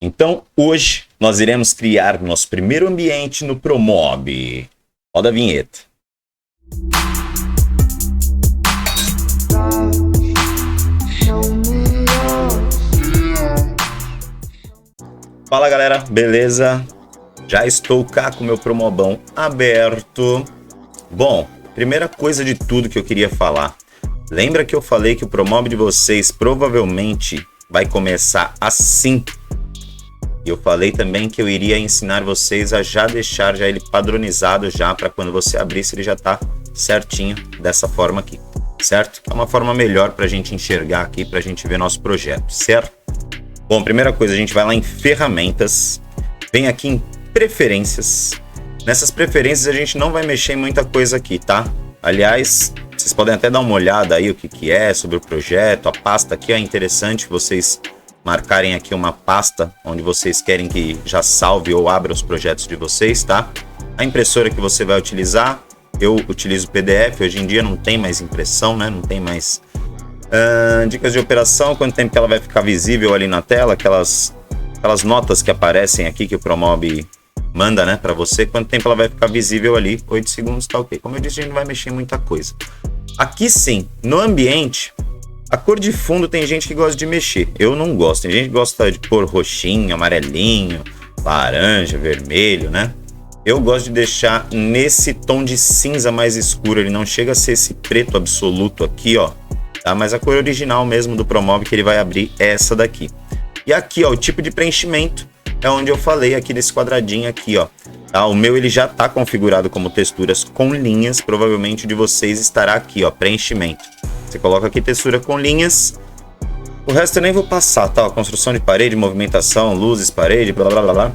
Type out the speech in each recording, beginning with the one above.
Então, hoje nós iremos criar nosso primeiro ambiente no Promob. Roda a vinheta. Fala galera, beleza? Já estou cá com o meu Promobão aberto. Bom, primeira coisa de tudo que eu queria falar. Lembra que eu falei que o Promob de vocês provavelmente vai começar assim? E eu falei também que eu iria ensinar vocês a já deixar ele padronizado já para quando você abrir, se ele já tá certinho dessa forma aqui, certo? É uma forma melhor para a gente enxergar aqui, para a gente ver nosso projeto, certo? Bom, primeira coisa, a gente vai lá em ferramentas, vem aqui em preferências. Nessas preferências a gente não vai mexer em muita coisa aqui, tá? Aliás, vocês podem até dar uma olhada aí o que é sobre o projeto, a pasta aqui é interessante que vocês marcarem aqui uma pasta onde vocês querem que já salve ou abra os projetos de vocês, tá? A impressora que você vai utilizar, eu utilizo PDF, hoje em dia não tem mais impressão, né? Não tem mais dicas de operação, quanto tempo que ela vai ficar visível ali na tela, aquelas notas que aparecem aqui que o Promob manda, né, para você, quanto tempo ela vai ficar visível ali, 8 segundos tá ok. Como eu disse, a gente não vai mexer em muita coisa. Aqui sim, no ambiente, a cor de fundo tem gente que gosta de mexer, eu não gosto. Tem gente que gosta de pôr roxinho, amarelinho, laranja, vermelho, né? Eu gosto de deixar nesse tom de cinza mais escuro, ele não chega a ser esse preto absoluto aqui, ó, tá? Mas a cor original mesmo do Promob que ele vai abrir é essa daqui. E aqui, ó, o tipo de preenchimento é onde eu falei aqui desse quadradinho aqui, ó. Tá? O meu ele já tá configurado como texturas com linhas, provavelmente de vocês estará aqui, ó, preenchimento. Você coloca aqui textura com linhas. O resto eu nem vou passar, tá? Construção de parede, movimentação, luzes, parede, blá blá blá blá.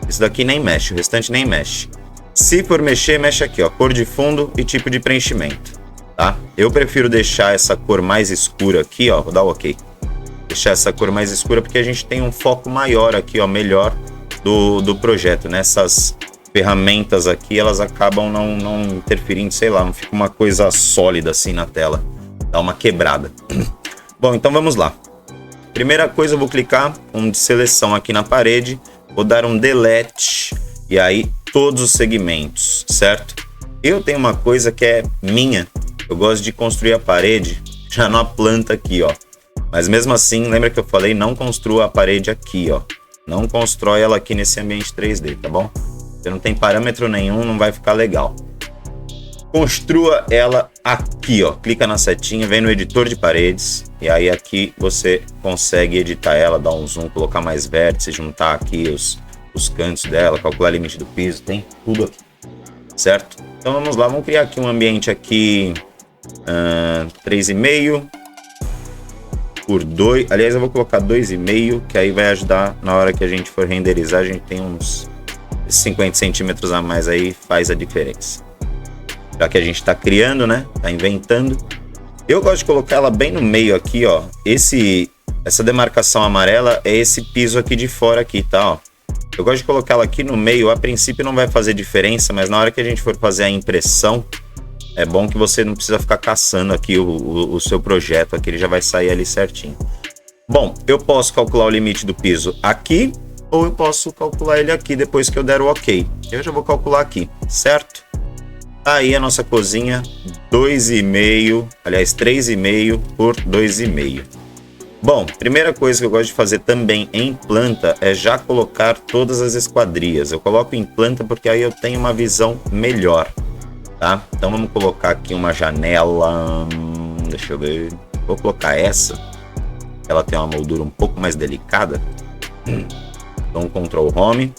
Isso daqui nem mexe, o restante nem mexe. Se for mexer, mexe aqui, ó, cor de fundo e tipo de preenchimento, tá? Eu prefiro deixar essa cor mais escura aqui, ó, vou dar o ok. Deixar essa cor mais escura porque a gente tem um foco maior aqui, ó, melhor do projeto, né? Essas ferramentas aqui, elas acabam não interferindo, sei lá, não fica uma coisa sólida assim na tela. Dá uma quebrada. Bom, então vamos lá. Primeira coisa, eu vou clicar de seleção aqui na parede, vou dar um delete e aí todos os segmentos, certo? Eu tenho uma coisa que é minha, eu gosto de construir a parede já na planta aqui, ó. Mas mesmo assim, lembra que eu falei, não construa a parede aqui, ó. Não constrói ela aqui nesse ambiente 3D, tá bom? Você não tem parâmetro nenhum, não vai ficar legal. Construa ela aqui, ó. Clica na setinha, vem no editor de paredes. E aí aqui você consegue editar ela, dar um zoom, colocar mais vértices, juntar aqui os cantos dela, calcular limite do piso, tem tudo aqui. Certo? Então vamos lá, vamos criar aqui um ambiente aqui 3,5 por 2. Aliás, eu vou colocar 2,5, que aí vai ajudar na hora que a gente for renderizar. A gente tem uns 50 centímetros a mais aí, faz a diferença. Já que a gente está criando, né? Tá inventando. Eu gosto de colocar ela bem no meio aqui, ó. Essa demarcação amarela é esse piso aqui de fora aqui, tá? Ó. Eu gosto de colocar ela aqui no meio. A princípio não vai fazer diferença, mas na hora que a gente for fazer a impressão, é bom que você não precisa ficar caçando aqui o seu projeto. Aqui ele já vai sair ali certinho. Bom, eu posso calcular o limite do piso aqui, ou eu posso calcular ele aqui depois que eu der o ok. Eu já vou calcular aqui, certo? Aí a nossa cozinha 2,5, aliás 3,5 por 2,5. Bom, primeira coisa que eu gosto de fazer também em planta é já colocar todas as esquadrias. Eu coloco em planta porque aí eu tenho uma visão melhor, tá? Então vamos colocar aqui uma janela, deixa eu ver, vou colocar essa, ela tem uma moldura um pouco mais delicada. Então Ctrl Home,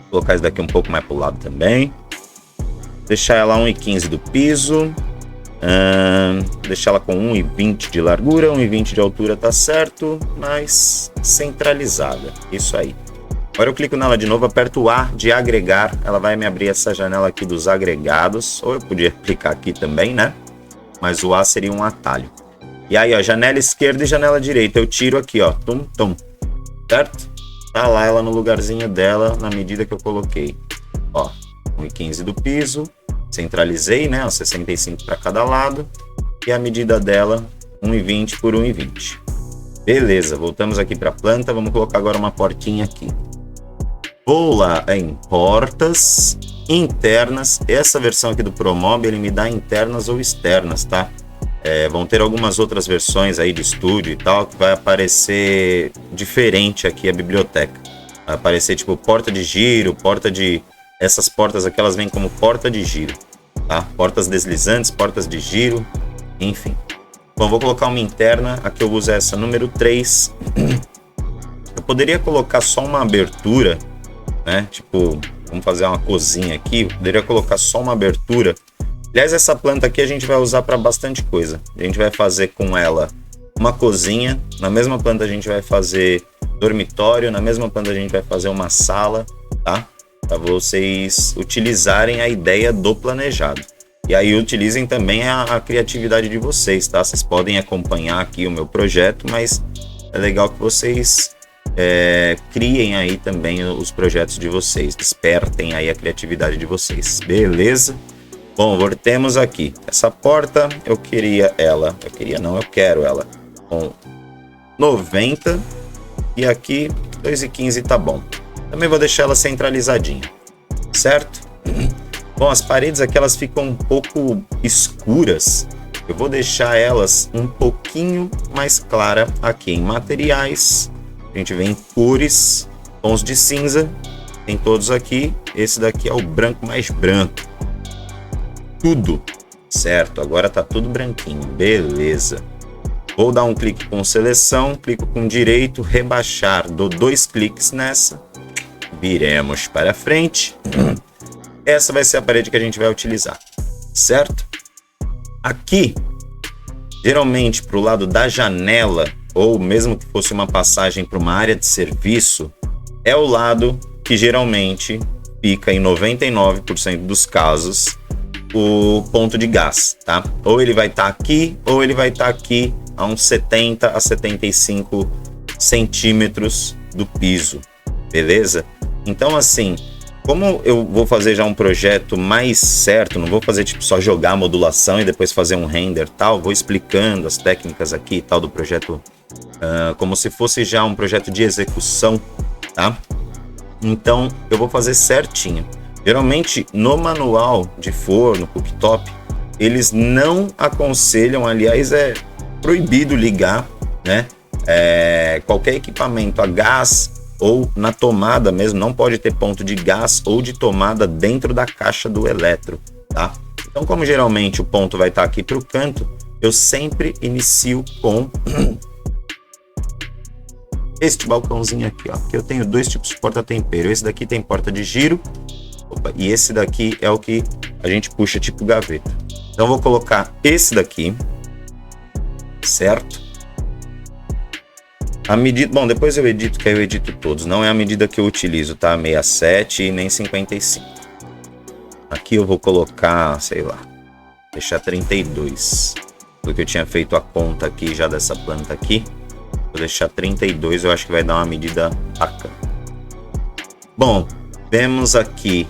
vou colocar isso daqui um pouco mais para o lado também. Deixar ela 1,15 do piso, deixar ela com 1,20 de largura, 1,20 de altura, tá certo, mas centralizada, isso aí. Agora eu clico nela de novo, aperto o A de agregar, ela vai me abrir essa janela aqui dos agregados, ou eu podia clicar aqui também, né? Mas o A seria um atalho. E aí, ó, janela esquerda e janela direita, eu tiro aqui, ó, tum, tum, certo? Tá lá ela no lugarzinho dela, na medida que eu coloquei, ó. 1,15 do piso, centralizei, né, 65 para cada lado, e a medida dela 1,20 por 1,20. Beleza, voltamos aqui para a planta. Vamos colocar agora uma portinha aqui. Vou lá em portas internas. Essa versão aqui do ProMob, ele me dá internas ou externas, tá? Vão ter algumas outras versões aí de estúdio e tal, que vai aparecer diferente aqui a biblioteca. Vai aparecer tipo porta de giro, porta de... Essas portas aqui, elas vêm como porta de giro, tá? Portas deslizantes, portas de giro, enfim. Bom, vou colocar uma interna. Aqui eu uso essa número 3. Eu poderia colocar só uma abertura, né? Tipo, vamos fazer uma cozinha aqui. Eu poderia colocar só uma abertura. Aliás, essa planta aqui a gente vai usar para bastante coisa. A gente vai fazer com ela uma cozinha. Na mesma planta a gente vai fazer dormitório. Na mesma planta a gente vai fazer uma sala, tá? Para vocês utilizarem a ideia do planejado. E aí utilizem também a criatividade de vocês, tá? Vocês podem acompanhar aqui o meu projeto, mas é legal que vocês criem aí também os projetos de vocês. Despertem aí a criatividade de vocês. Beleza? Bom, voltemos aqui. Essa porta, eu quero ela com 90. E aqui, 2,15 tá bom. Também vou deixar ela centralizadinha, certo? Bom, as paredes aqui elas ficam um pouco escuras. Eu vou deixar elas um pouquinho mais clara aqui em materiais. A gente vem em cores, tons de cinza. Tem todos aqui. Esse daqui é o branco mais branco. Tudo certo. Agora tá tudo branquinho. Beleza. Vou dar um clique com seleção, clico com direito, rebaixar. Dou 2 cliques nessa. Viremos para frente. Essa vai ser a parede que a gente vai utilizar, certo? Aqui, geralmente para o lado da janela, ou mesmo que fosse uma passagem para uma área de serviço, é o lado que geralmente fica em 99% dos casos o ponto de gás, tá? Ou ele vai estar aqui, ou ele vai estar aqui a uns 70 a 75 centímetros do piso, beleza? Então, assim, como eu vou fazer já um projeto mais certo, não vou fazer tipo só jogar a modulação e depois fazer um render tal, vou explicando as técnicas aqui e tal do projeto, como se fosse já um projeto de execução, tá? Então, eu vou fazer certinho. Geralmente, no manual de forno, cooktop, eles não aconselham, aliás, é proibido ligar, né? Qualquer equipamento a gás ou na tomada mesmo, não pode ter ponto de gás ou de tomada dentro da caixa do eletro, tá? Então, como geralmente o ponto vai estar aqui para o canto, eu sempre inicio com este balcãozinho aqui, ó, que eu tenho 2 tipos de porta-tempero. Esse daqui tem porta de giro, e esse daqui é o que a gente puxa tipo gaveta. Então, eu vou colocar esse daqui, certo? A medida, bom, depois eu edito, que aí eu edito todos. Não é a medida que eu utilizo, tá? 67 e nem 55. Aqui eu vou colocar, sei lá, deixar 32. Porque eu tinha feito a conta aqui já dessa planta aqui. Vou deixar 32, eu acho que vai dar uma medida bacana. Bom, vemos aqui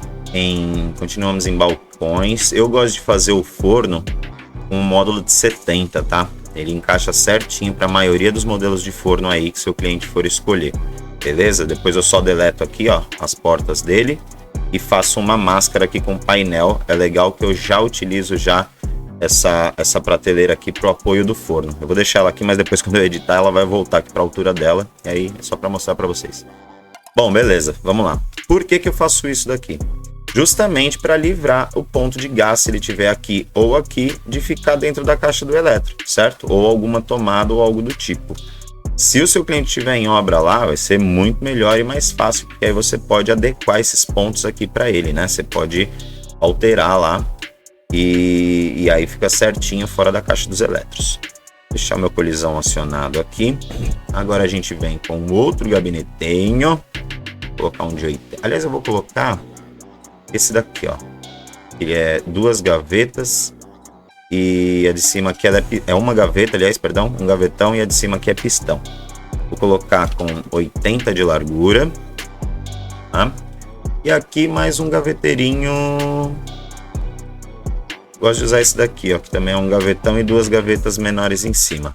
continuamos em balcões. Eu gosto de fazer o forno com um módulo de 70, tá? Ele encaixa certinho para a maioria dos modelos de forno aí que seu cliente for escolher, beleza? Depois eu só deleto aqui, ó, as portas dele e faço uma máscara aqui com painel. É legal que eu já utilizo já essa prateleira aqui para o apoio do forno. Eu vou deixar ela aqui, mas depois quando eu editar ela vai voltar aqui para a altura dela. E aí é só para mostrar para vocês. Bom, beleza, vamos lá. Por que eu faço isso daqui? Justamente para livrar o ponto de gás, se ele tiver aqui ou aqui, de ficar dentro da caixa do elétrico, certo? Ou alguma tomada ou algo do tipo. Se o seu cliente estiver em obra lá, vai ser muito melhor e mais fácil, porque aí você pode adequar esses pontos aqui para ele, né? Você pode alterar lá e aí fica certinho fora da caixa dos elétricos. Deixar o meu colisão acionado aqui. Agora a gente vem com outro gabinetinho. Vou colocar um de 80. Aliás, eu vou colocar esse daqui, ó. Ele é 2 gavetas e a de cima aqui é uma gaveta, aliás, perdão, um gavetão, e a de cima aqui é pistão. Vou colocar com 80 de largura, tá? E aqui mais um gaveteirinho. Gosto de usar esse daqui, ó, que também é um gavetão e 2 gavetas menores em cima.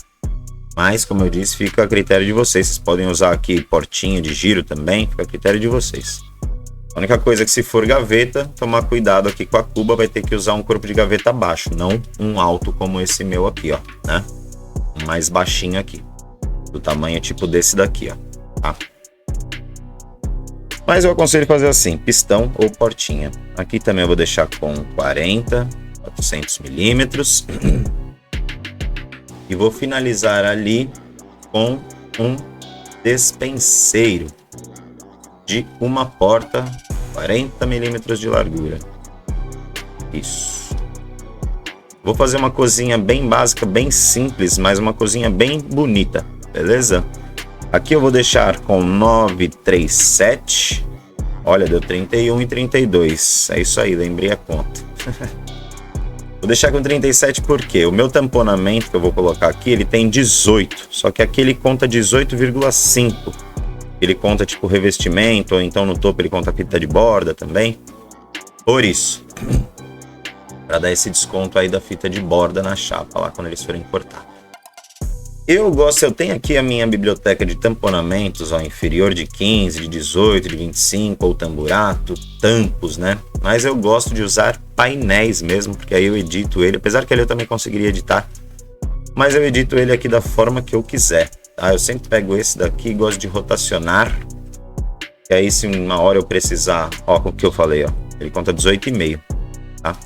Mas, como eu disse, fica a critério de vocês. Vocês podem usar aqui portinha de giro também, fica a critério de vocês. A única coisa é que se for gaveta, tomar cuidado aqui com a cuba, vai ter que usar um corpo de gaveta baixo, não um alto como esse meu aqui, ó, né? Um mais baixinho aqui, do tamanho tipo desse daqui, ó, tá? Mas eu aconselho fazer assim, pistão ou portinha. Aqui também eu vou deixar com 40, 400 milímetros. E vou finalizar ali com um despenseiro de uma porta, 40 milímetros de largura. Isso. Vou fazer uma cozinha bem básica, bem simples, mas uma cozinha bem bonita, beleza? Aqui eu vou deixar com 937. Olha, deu 31 e 32. É isso aí, lembrei a conta. Vou deixar com 37 porque o meu tamponamento que eu vou colocar aqui, ele tem 18. Só que aqui ele conta 18,5. Ele conta tipo revestimento, ou então no topo ele conta fita de borda também. Por isso. Para dar esse desconto aí da fita de borda na chapa lá quando eles forem cortar. Eu tenho aqui a minha biblioteca de tamponamentos, ó, inferior de 15, de 18, de 25, ou tamburato, tampos, né? Mas eu gosto de usar painéis mesmo, porque aí eu edito ele, apesar que ali eu também conseguiria editar, mas eu edito ele aqui da forma que eu quiser, tá? Eu sempre pego esse daqui e gosto de rotacionar, e aí se uma hora eu precisar, ó, o que eu falei, ó, ele conta 18,5, tá?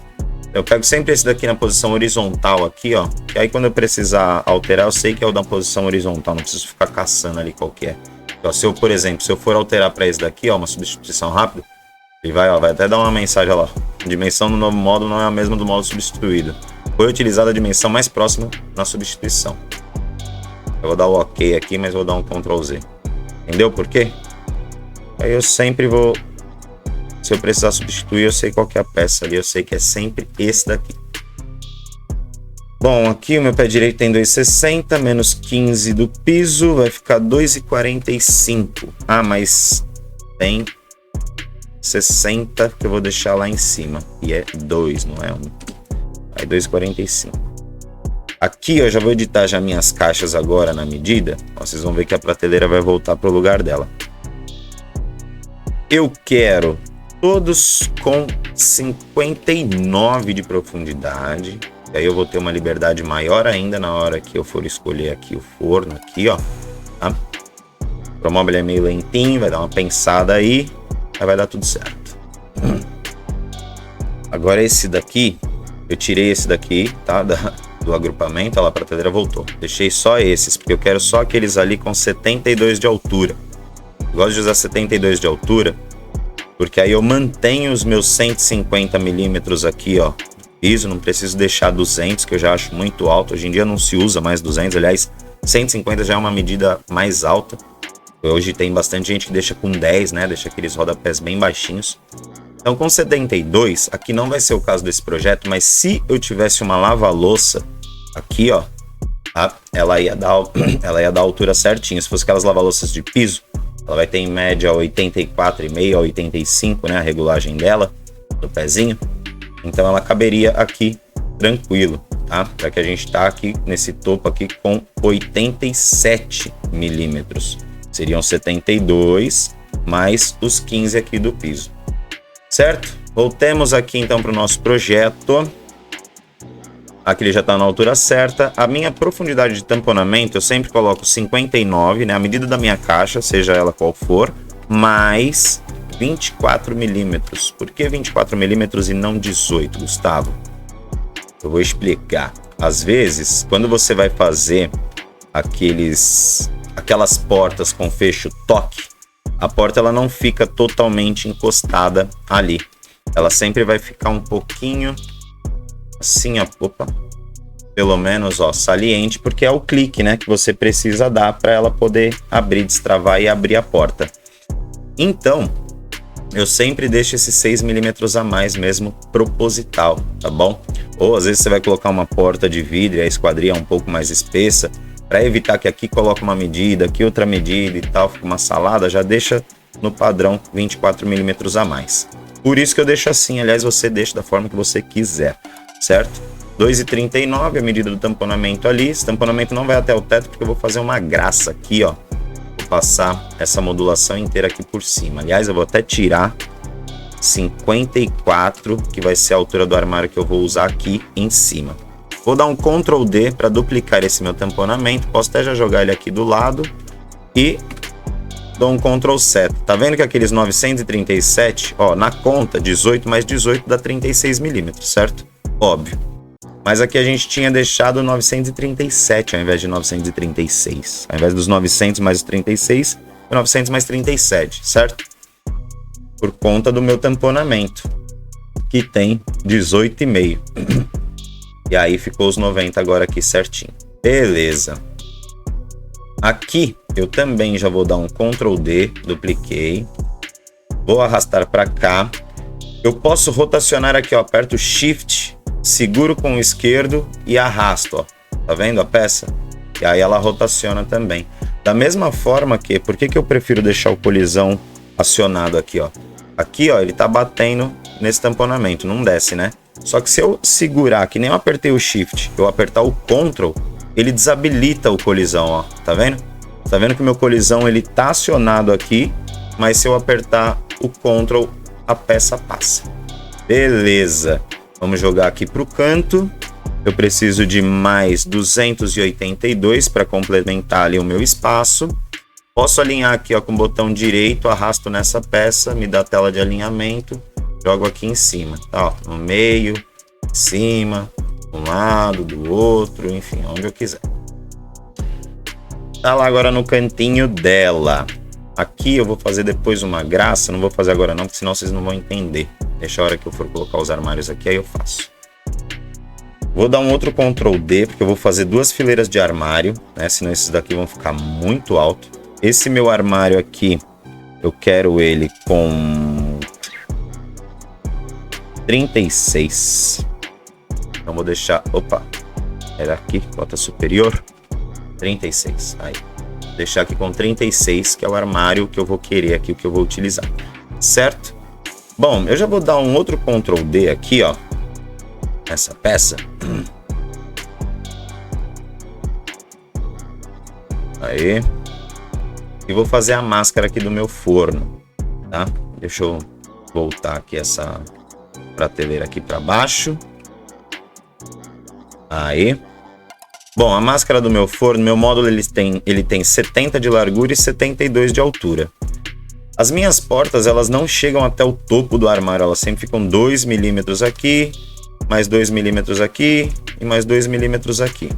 Eu pego sempre esse daqui na posição horizontal aqui, ó. Que aí quando eu precisar alterar, eu sei que é o da posição horizontal. Não preciso ficar caçando ali qual que é. Então, se eu, por exemplo, se eu for alterar para esse daqui, ó, uma substituição rápida, ele vai, ó, vai até dar uma mensagem, ó lá. A dimensão do novo módulo não é a mesma do módulo substituído. Foi utilizada a dimensão mais próxima na substituição. Eu vou dar o OK aqui, mas vou dar um Ctrl Z. Entendeu por quê? Aí eu sempre vou... Se eu precisar substituir, eu sei qual que é a peça ali, eu sei que é sempre esse daqui. Bom, aqui o meu pé direito tem 2,60, menos 15 do piso, vai ficar 2,45. Ah, mas tem 60 que eu vou deixar lá em cima, e é 2, não é 1. Aí 2,45. Aqui eu já vou editar já minhas caixas agora na medida, ó, vocês vão ver que a prateleira vai voltar para o lugar dela. Eu quero... todos com 59 de profundidade. E aí eu vou ter uma liberdade maior ainda na hora que eu for escolher aqui o forno, aqui, ó. Tá? O Promobile é meio lentinho, vai dar uma pensada aí, aí vai dar tudo certo. Agora esse daqui, eu tirei esse daqui, tá? Do agrupamento, ó lá, a prateleira voltou. Deixei só esses, porque eu quero só aqueles ali com 72 de altura. Eu gosto de usar 72 de altura, porque aí eu mantenho os meus 150 milímetros aqui, ó, piso, não preciso deixar 200, que eu já acho muito alto. Hoje em dia não se usa mais 200, aliás, 150 já é uma medida mais alta. Hoje tem bastante gente que deixa com 10, né, deixa aqueles rodapés bem baixinhos. Então com 72, aqui não vai ser o caso desse projeto, mas se eu tivesse uma lava-louça aqui, ó, tá? ela ia dar a altura certinha. Se fosse aquelas lava-louças de piso, ela vai ter em média 84,5 a 85, né, a regulagem dela, do pezinho. Então ela caberia aqui tranquilo, tá? Já que a gente tá aqui nesse topo aqui com 87 milímetros. Seriam 72 mais os 15 aqui do piso. Certo? Voltemos aqui então para o nosso projeto. Aqui ele já está na altura certa. A minha profundidade de tamponamento eu sempre coloco 59, né? A medida da minha caixa, seja ela qual for, mais 24 milímetros. Por que 24 milímetros e não 18, Gustavo? Eu vou explicar. Às vezes, quando você vai fazer aquelas portas com fecho toque, a porta ela não fica totalmente encostada ali. Ela sempre vai ficar um pouquinho assim, ó, opa, pelo menos, ó, saliente, porque é o clique, né, que você precisa dar para ela poder abrir, destravar e abrir a porta. Então, eu sempre deixo esses 6 milímetros a mais mesmo, proposital, tá bom? Ou às vezes você vai colocar uma porta de vidro e a esquadria é um pouco mais espessa, para evitar que aqui coloque uma medida, aqui outra medida e tal, fica uma salada, já deixa no padrão 24 milímetros a mais. Por isso que eu deixo assim, aliás, você deixa da forma que você quiser, certo? 2,39 a medida do tamponamento ali. Esse tamponamento não vai até o teto porque eu vou fazer uma graça aqui, ó. Vou passar essa modulação inteira aqui por cima. Aliás, eu vou até tirar 54, que vai ser a altura do armário que eu vou usar aqui em cima. Vou dar um Ctrl D para duplicar esse meu tamponamento. Posso até já jogar ele aqui do lado e dou um Ctrl C. Tá vendo que aqueles 937, ó, na conta, 18 mais 18 dá 36 milímetros, certo? Óbvio. Mas aqui a gente tinha deixado 937 ao invés de 936. Ao invés dos 900 mais os 36, 900 mais 37, certo? Por conta do meu tamponamento, que tem 18,5. E aí ficou os 90 agora aqui certinho. Beleza. Aqui eu também já vou dar um Ctrl D, dupliquei. Vou arrastar para cá. Eu posso rotacionar aqui, ó, aperto Shift, seguro com o esquerdo e arrasto, ó. Tá vendo a peça? E aí ela rotaciona também. Da mesma forma que, por que eu prefiro deixar o colisão acionado aqui, ó? Aqui, ó, ele tá batendo nesse tamponamento, não desce, né? Só que se eu segurar, que nem eu apertei o Shift, eu apertar o Ctrl, ele desabilita o colisão, ó. Tá vendo? Tá vendo que o meu colisão, ele tá acionado aqui, mas se eu apertar o Ctrl, a peça passa. Beleza. Vamos jogar aqui pro canto. Eu preciso de mais 282 para complementar ali o meu espaço. Posso alinhar aqui, ó, com o botão direito, arrasto nessa peça, me dá a tela de alinhamento, jogo aqui em cima, tá, ó, no meio, em cima, de um lado, do outro, enfim, onde eu quiser. Tá lá agora no cantinho dela. Aqui eu vou fazer depois uma graça, não vou fazer agora não, porque senão vocês não vão entender. Deixa a hora que eu for colocar os armários aqui, aí eu faço. Vou dar um outro Ctrl D, porque eu vou fazer duas fileiras de armário, né? Senão esses daqui vão ficar muito alto. Esse meu armário aqui, eu quero ele com 36. Então vou deixar... Opa! Era aqui, bota superior. 36. Aí. Vou deixar aqui com 36, que é o armário que eu vou querer aqui, o que eu vou utilizar. Certo? Bom, eu já vou dar um outro Ctrl D aqui, ó. Essa peça. Aí. E vou fazer a máscara aqui do meu forno, tá? Deixa eu voltar aqui essa prateleira aqui para baixo. Aí. Bom, a máscara do meu forno, meu módulo ele tem 70 de largura e 72 de altura. As minhas portas, elas não chegam até o topo do armário, elas sempre ficam 2 milímetros aqui, mais 2 milímetros aqui e mais 2 milímetros aqui.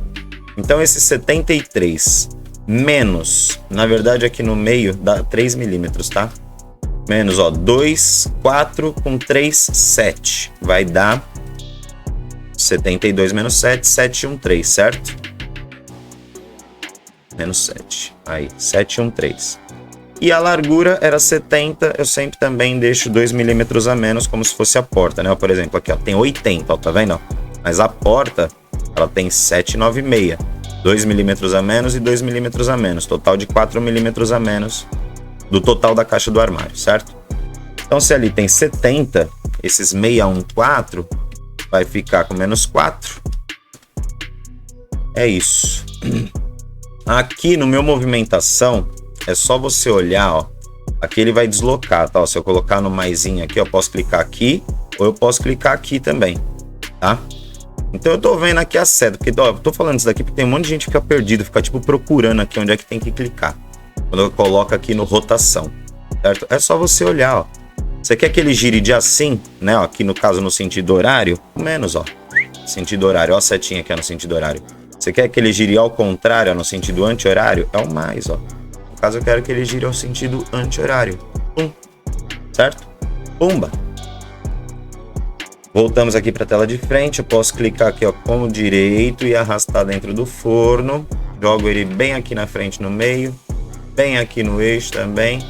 Então esse 73 menos, na verdade aqui no meio dá 3 milímetros, tá? Menos, ó, 2, 4 com 3, 7. Vai dar 72 menos 7, 713, certo? Menos 7. Aí, 713. E a largura era 70, eu sempre também deixo 2 milímetros a menos, como se fosse a porta, né? Por exemplo, aqui, ó, tem 80, ó, tá vendo? Mas a porta, ela tem 796. 2 milímetros a menos e 2 milímetros a menos. Total de 4 milímetros a menos do total da caixa do armário, certo? Então, se ali tem 70, esses 614 vai ficar com menos 4. É isso. Aqui no meu movimentação, é só você olhar, ó. Aqui ele vai deslocar, tá? Ó, se eu colocar no maisinho aqui, eu posso clicar aqui, ou eu posso clicar aqui também, tá? Então eu tô vendo aqui a seta, porque, ó, eu tô falando isso daqui porque tem um monte de gente que fica perdido, fica tipo procurando aqui onde é que tem que clicar. Quando eu coloco aqui no rotação, certo? É só você olhar, ó. Você quer que ele gire de assim, né? Ó, aqui no caso no sentido horário, menos, ó. Sentido horário, ó a setinha aqui, ó, no sentido horário. Você quer que ele gire ao contrário, ó, no sentido anti-horário? É o mais, ó. No caso eu quero que ele gire ao sentido anti-horário. Pum. Certo? Pumba. Voltamos aqui para a tela de frente. Eu posso clicar aqui, ó, com o direito e arrastar dentro do forno. Jogo ele bem aqui na frente no meio. Bem aqui no eixo também.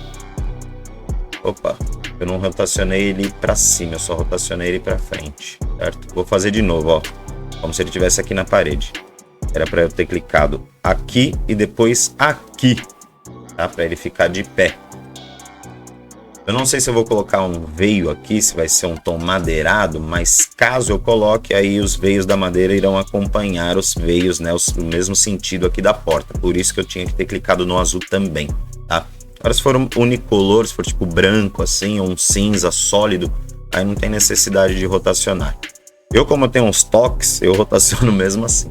Opa. Eu não rotacionei ele para cima, eu só rotacionei ele para frente, certo? Vou fazer de novo, ó, como se ele estivesse aqui na parede. Era para eu ter clicado aqui e depois aqui, tá? Para ele ficar de pé. Eu não sei se eu vou colocar um veio aqui, se vai ser um tom madeirado, mas caso eu coloque, aí os veios da madeira irão acompanhar os veios, né, o mesmo sentido aqui da porta. Por isso que eu tinha que ter clicado no azul também, tá? Agora se for um unicolor, se for tipo branco assim, ou um cinza sólido, aí não tem necessidade de rotacionar. Como eu tenho uns toques, eu rotaciono mesmo assim.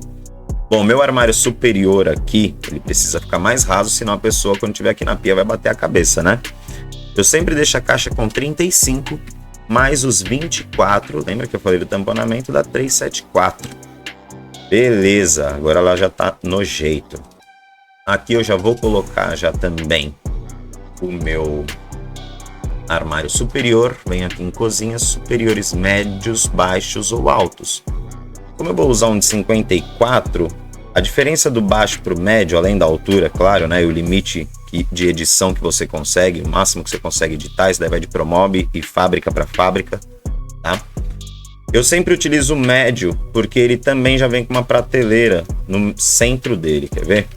Bom, meu armário superior aqui, ele precisa ficar mais raso, senão a pessoa quando estiver aqui na pia vai bater a cabeça, né? Eu sempre deixo a caixa com 35, mais os 24, lembra que eu falei do tamponamento? Dá 374. Beleza, agora ela já tá no jeito. Aqui eu já vou colocar já também o meu armário superior. Vem aqui em cozinhas superiores, médios, baixos ou altos. Como eu vou usar um de 54, a diferença do baixo para o médio, além da altura, claro, né, e o limite de edição que você consegue, o máximo que você consegue editar, isso daí vai de Promob e fábrica para fábrica, tá? Eu sempre utilizo o médio, porque ele também já vem com uma prateleira no centro dele, quer ver?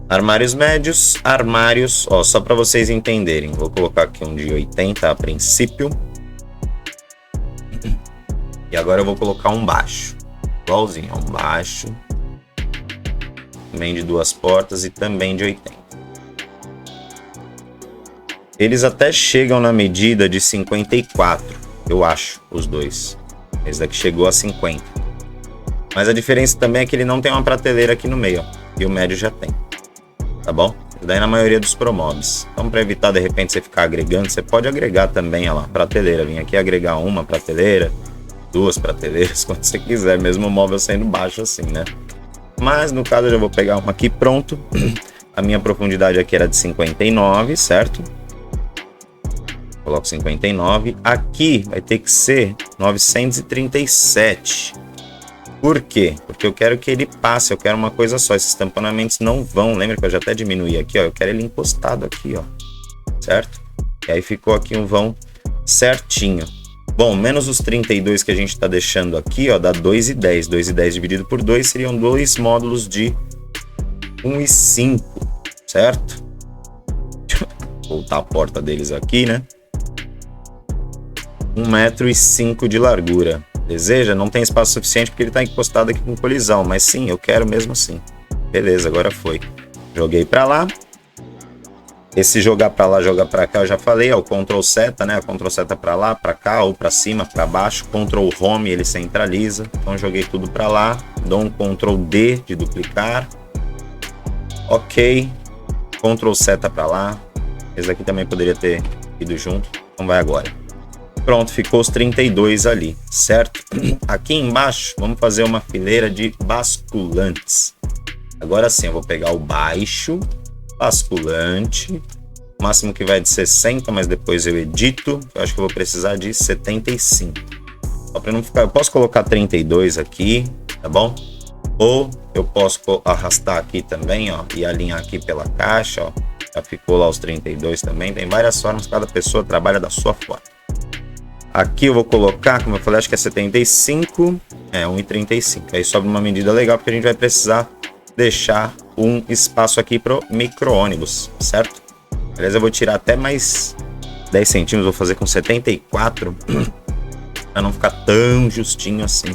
Armários médios, armários, ó, só para vocês entenderem, vou colocar aqui um de 80 a princípio. E agora eu vou colocar um baixo, igualzinho, um baixo, também de 2 portas e também de 80. Eles até chegam na medida de 54, eu acho, os dois. Esse daqui chegou a 50. Mas a diferença também é que ele não tem uma prateleira aqui no meio, ó, e o médio já tem, tá bom? Isso daí na maioria dos Promobs. Então, para evitar de repente você ficar agregando, você pode agregar também, ó lá, prateleira. Vim aqui agregar uma prateleira, 2 prateleiras, quando você quiser, mesmo o móvel sendo baixo assim, né? Mas no caso eu já vou pegar uma aqui pronto. A minha profundidade aqui era de 59, certo? Coloco 59. Aqui vai ter que ser 937. Por quê? Porque eu quero que ele passe, eu quero uma coisa só. Esses tamponamentos não vão, lembra que eu já até diminuí aqui, ó. Eu quero ele encostado aqui, ó. Certo? E aí ficou aqui um vão certinho. Bom, menos os 32 que a gente está deixando aqui, ó, dá 2,10. 2,10 dividido por 2 seriam 2 módulos de 1,5, certo? Vou voltar a porta deles aqui, né? 1,5 m de largura. Deseja? Não tem espaço suficiente porque ele está encostado aqui com colisão, mas sim, eu quero mesmo assim. Beleza, agora foi. Joguei para lá. Esse jogar para lá, jogar para cá, eu já falei, é o Ctrl seta, né? Ctrl seta para lá, para cá, ou para cima, para baixo. Ctrl Home, ele centraliza. Então, joguei tudo para lá. Dou um Ctrl D de duplicar. Ok. Ctrl seta para lá. Esse aqui também poderia ter ido junto. Então, vai agora. Pronto, ficou os 32 ali, certo? Aqui embaixo, vamos fazer uma fileira de basculantes. Agora sim, eu vou pegar o baixo... basculante, o máximo que vai de 60, mas depois eu edito. Eu acho que eu vou precisar de 75. Só para não ficar, eu posso colocar 32 aqui, tá bom? Ou eu posso arrastar aqui também, ó, e alinhar aqui pela caixa, ó. Já ficou lá os 32 também. Tem várias formas, cada pessoa trabalha da sua forma. Aqui eu vou colocar, como eu falei, acho que é 75, 1,35. Aí sobra uma medida legal, porque a gente vai precisar deixar um espaço aqui pro micro-ônibus, certo? Beleza, eu vou tirar até mais 10 centímetros, vou fazer com 74, para não ficar tão justinho assim.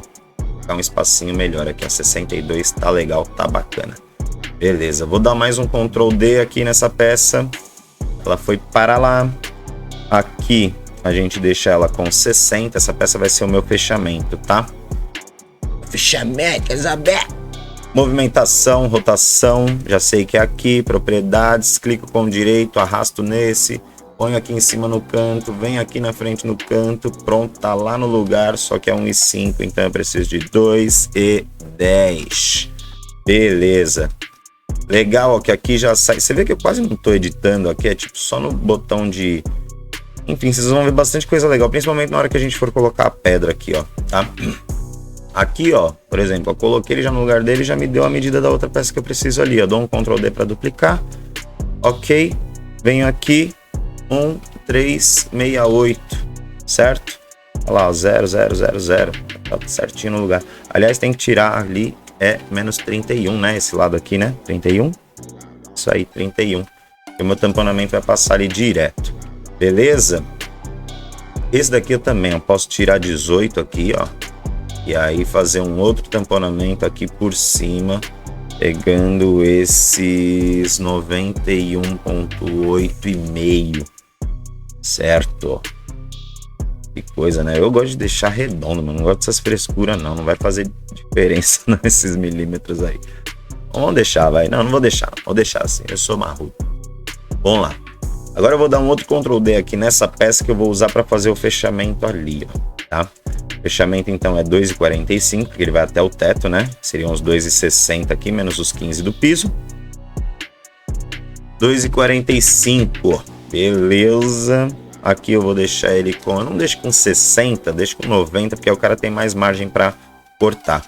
Ficar um espacinho melhor aqui, ó, 62, tá legal, tá bacana. Beleza, vou dar mais um Ctrl D aqui nessa peça. Ela foi para lá. Aqui a gente deixa ela com 60, essa peça vai ser o meu fechamento, tá? Fechamento, Isabel! Movimentação, rotação, já sei que é aqui, propriedades, clico com o direito, arrasto nesse, ponho aqui em cima no canto, venho aqui na frente no canto, pronto, tá lá no lugar, só que é 1,5, então eu preciso de 2,10. Beleza. Legal, ó, que aqui já sai, você vê que eu quase não tô editando aqui, é tipo só no botão de... Enfim, vocês vão ver bastante coisa legal, principalmente na hora que a gente for colocar a pedra aqui, ó, tá? Aqui, ó, por exemplo, eu coloquei ele já no lugar dele, já me deu a medida da outra peça que eu preciso ali, ó. Dou um Ctrl D para duplicar. Ok. Venho aqui, 1,368, certo? Olha lá, 0,000. Tá certinho no lugar. Aliás, tem que tirar ali, menos 31, né? Esse lado aqui, né? 31. Isso aí, 31. E o meu tamponamento vai passar ali direto. Beleza? Esse daqui eu também, eu posso tirar 18 aqui, ó. E aí fazer um outro tamponamento aqui por cima, pegando esses 91.8,5. Certo? Que coisa, né? Eu gosto de deixar redondo, mano. Não gosto dessas frescuras, não. Não vai fazer diferença nesses milímetros aí. Vamos deixar, vai. Não vou deixar. Vou deixar assim. Eu sou marrudo. Vamos lá. Agora eu vou dar um outro Ctrl D aqui nessa peça que eu vou usar para fazer o fechamento ali, ó, tá? O fechamento então é 2,45, porque ele vai até o teto, né? Seriam os 2,60 aqui, menos os 15 do piso. 2,45, beleza. Aqui eu vou deixar ele com... Eu não deixo com 60, deixo com 90, porque o cara tem mais margem para cortar.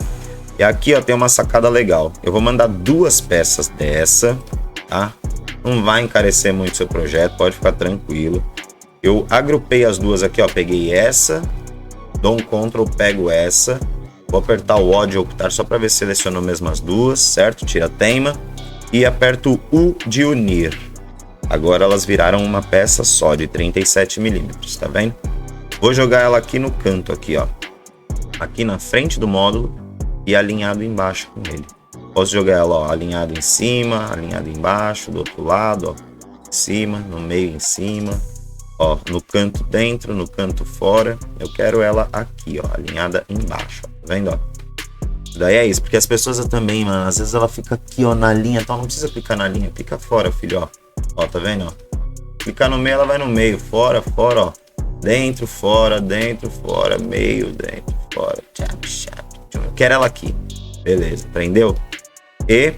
E aqui, ó, tem uma sacada legal. Eu vou mandar 2 peças dessa, tá? Não vai encarecer muito seu projeto, pode ficar tranquilo. Eu agrupei as duas aqui, ó. Peguei essa, dou um Ctrl, pego essa. Vou apertar o O de ocultar só para ver se selecionou mesmo as duas, certo? Tira a teima. E aperto o U de unir. Agora elas viraram uma peça só de 37 milímetros, tá vendo? Vou jogar ela aqui no canto, aqui, ó. Aqui na frente do módulo e alinhado embaixo com ele. Posso jogar ela, ó, alinhado em cima, alinhado embaixo, do outro lado, ó, em cima, no meio em cima, ó, no canto dentro, no canto fora. Eu quero ela aqui, ó, alinhada embaixo, ó, tá vendo, ó? Daí é isso, porque as pessoas também, mano, às vezes ela fica aqui, ó, na linha, então não precisa clicar na linha, clica fora, filho, ó. Ó, tá vendo, ó? Clicar no meio, ela vai no meio, fora, fora, ó. Dentro, fora, meio, dentro, fora. Eu quero ela aqui. Beleza, prendeu? E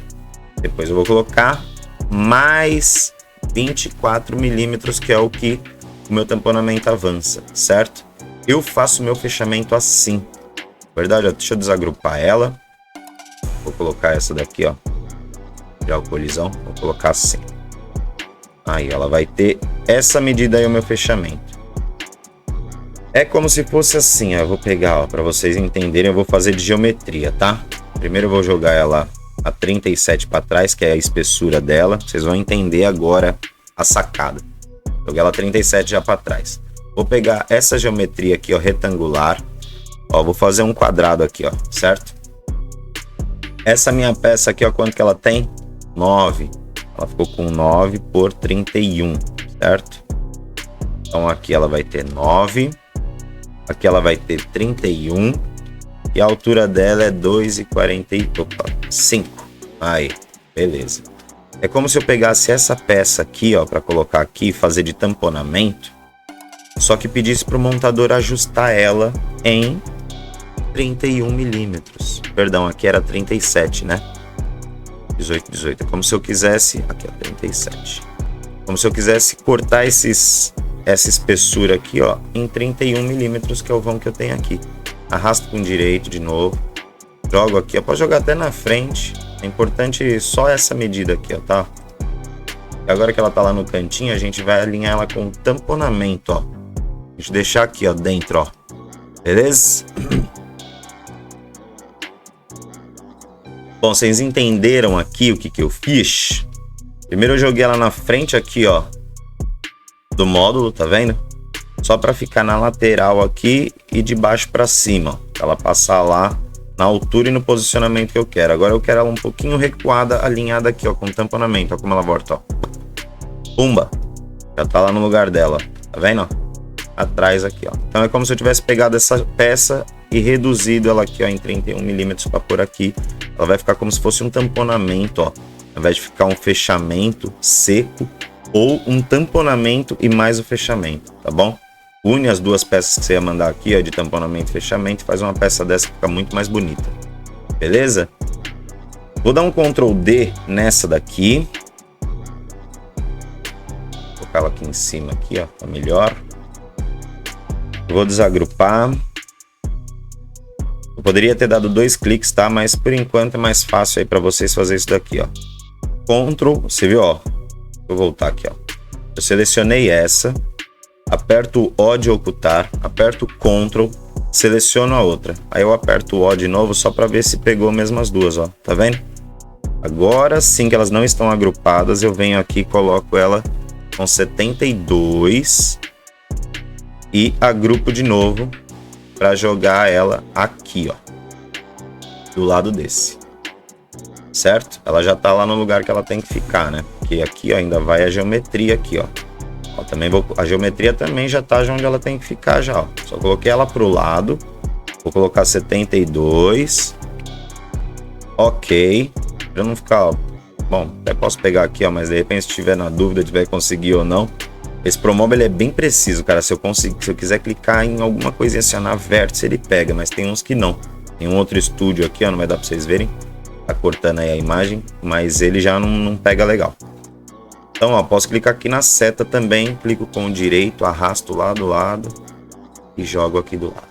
depois eu vou colocar mais 24 milímetros, que é o que o meu tamponamento avança, certo? Eu faço meu fechamento assim. Verdade, ó, deixa eu desagrupar ela. Vou colocar essa daqui, ó. Já o colisão, vou colocar assim. Aí ela vai ter essa medida aí, o meu fechamento. É como se fosse assim, ó. Eu vou pegar, ó, para vocês entenderem, eu vou fazer de geometria, tá? Primeiro eu vou jogar ela a 37 para trás, que é a espessura dela. Vocês vão entender agora a sacada. Joguei ela 37 já para trás. Vou pegar essa geometria aqui, ó, retangular. Ó, vou fazer um quadrado aqui, ó, certo? Essa minha peça aqui, ó, quanto que ela tem? 9. Ela ficou com 9 por 31, certo? Então aqui ela vai ter 9. Aqui ela vai ter 31. E a altura dela é 2,45. Aí, beleza. É como se eu pegasse essa peça aqui, ó, para colocar aqui e fazer de tamponamento. Só que pedisse para o montador ajustar ela em 31 milímetros. Perdão, aqui era 37, né? 18. É como se eu quisesse... Aqui, ó, 37. Como se eu quisesse cortar essa espessura aqui, ó, em 31 milímetros, que é o vão que eu tenho aqui. Arrasto com direito de novo. Jogo aqui, ó. Pode jogar até na frente. É importante só essa medida aqui, ó, tá? E agora que ela tá lá no cantinho, a gente vai alinhar ela com o tamponamento, ó. A gente deixar aqui, ó, dentro, ó. Beleza? Bom, vocês entenderam aqui o que eu fiz? Primeiro eu joguei ela na frente aqui, ó, do módulo, tá vendo? Só para ficar na lateral aqui e de baixo para cima, ó, pra ela passar lá na altura e no posicionamento que eu quero. Agora eu quero ela um pouquinho recuada, alinhada aqui, ó, com tamponamento, ó, como ela volta, ó. Pumba! Já tá lá no lugar dela, tá vendo, ó? Atrás aqui, ó. Então é como se eu tivesse pegado essa peça e reduzido ela aqui, ó, em 31 milímetros para pôr aqui. Ela vai ficar como se fosse um tamponamento, ó. Ao invés de ficar um fechamento seco ou um tamponamento e mais o fechamento, tá bom? Une as duas peças que você ia mandar aqui, ó, de tamponamento e fechamento, e faz uma peça dessa que fica muito mais bonita. Beleza? Vou dar um Ctrl D nessa daqui. Vou colocar ela aqui em cima, aqui, ó, tá melhor. Vou desagrupar. Eu poderia ter dado 2 cliques, tá? Mas por enquanto é mais fácil aí para vocês fazer isso daqui, ó. Ctrl, você viu, ó? Vou voltar aqui, ó. Eu selecionei essa, aperto o O de ocultar, aperto o Ctrl, seleciono a outra. Aí eu aperto o O de novo só para ver se pegou mesmo as duas, ó. Tá vendo? Agora sim que elas não estão agrupadas, eu venho aqui e coloco ela com 72 e agrupo de novo para jogar ela aqui, ó, do lado desse, certo? Ela já tá lá no lugar que ela tem que ficar, né? Porque aqui, ó, ainda vai a geometria aqui, ó. Ó, também a geometria também já tá onde ela tem que ficar já, ó. Só coloquei ela pro lado, vou colocar 72, ok, para não ficar, ó. Bom, até posso pegar aqui, ó, mas de repente se tiver na dúvida de vai conseguir ou não. Esse ProMob ele é bem preciso, cara. Se eu quiser clicar em alguma coisinha assim, na vértice, ele pega, mas tem uns que não. Tem um outro estúdio aqui, ó, não vai dar para vocês verem. Tá cortando aí a imagem, mas ele já não pega legal. Então, ó, posso clicar aqui na seta também, clico com o direito, arrasto lá do lado e jogo aqui do lado.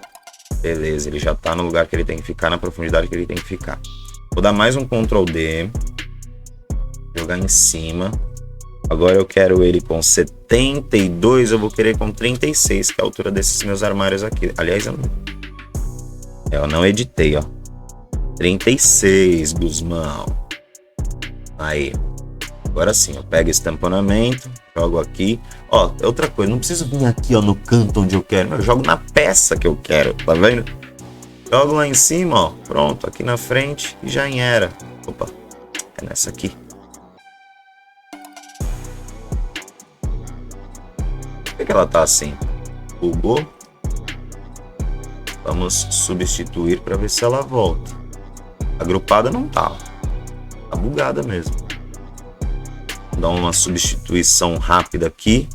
Beleza, ele já tá no lugar que ele tem que ficar, na profundidade que ele tem que ficar. Vou dar mais um Ctrl D. Jogar em cima. Agora eu quero ele com 72, eu vou querer com 36, que é a altura desses meus armários aqui. Aliás, eu não editei, ó. 36, Guzmão. Aí. Agora sim, eu pego esse tamponamento, jogo aqui. Ó, outra coisa, não preciso vir aqui, ó, no canto onde eu quero. Eu jogo na peça que eu quero, tá vendo? Jogo lá em cima, ó. Pronto, aqui na frente e já era. Opa, é nessa aqui. Por que ela tá assim? Bugou. Vamos substituir para ver se ela volta. Agrupada não tá. Tá bugada mesmo. Vou dar uma substituição rápida aqui.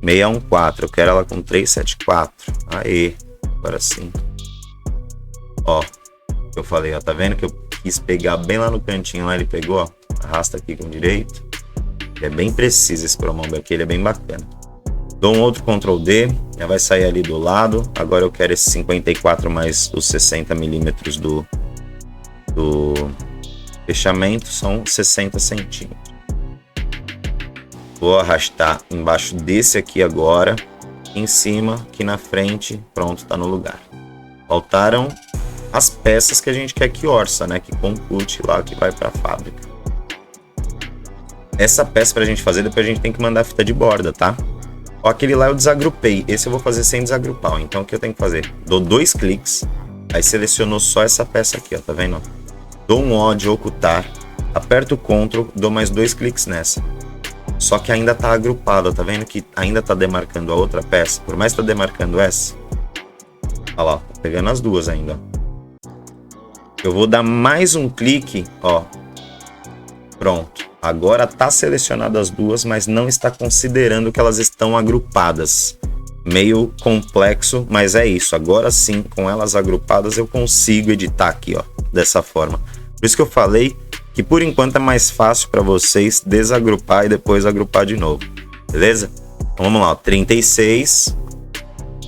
614. Eu quero ela com 374. Aê. Agora sim. Ó. Eu falei, ó. Tá vendo que eu quis pegar bem lá no cantinho lá. Ele pegou, ó. Arrasta aqui com o direito. É bem preciso esse ProMob aqui. Ele é bem bacana. Dou um outro Ctrl D, já vai sair ali do lado. Agora eu quero esse 54 mais os 60 milímetros do fechamento, são 60 centímetros. Vou arrastar embaixo desse aqui agora, em cima, aqui na frente, pronto, tá no lugar. Faltaram as peças que a gente quer que orça, né, que compute lá, que vai para a fábrica. Essa peça pra gente fazer, depois a gente tem que mandar fita de borda, tá? Ó, aquele lá eu desagrupei, esse eu vou fazer sem desagrupar, ó. Então o que eu tenho que fazer? Dou 2 cliques, aí selecionou só essa peça aqui, ó, tá vendo? Dou um O de ocultar, aperto o Ctrl, dou mais 2 cliques nessa. Só que ainda tá agrupado, tá vendo que ainda tá demarcando a outra peça? Por mais que tá demarcando essa, ó lá, tá pegando as duas ainda, ó. Eu vou dar mais um clique, ó, pronto. Agora está selecionado as duas, mas não está considerando que elas estão agrupadas. Meio complexo, mas é isso. Agora sim, com elas agrupadas, eu consigo editar aqui, ó, dessa forma. Por isso que eu falei que por enquanto é mais fácil para vocês desagrupar e depois agrupar de novo. Beleza? Então vamos lá, ó, 36.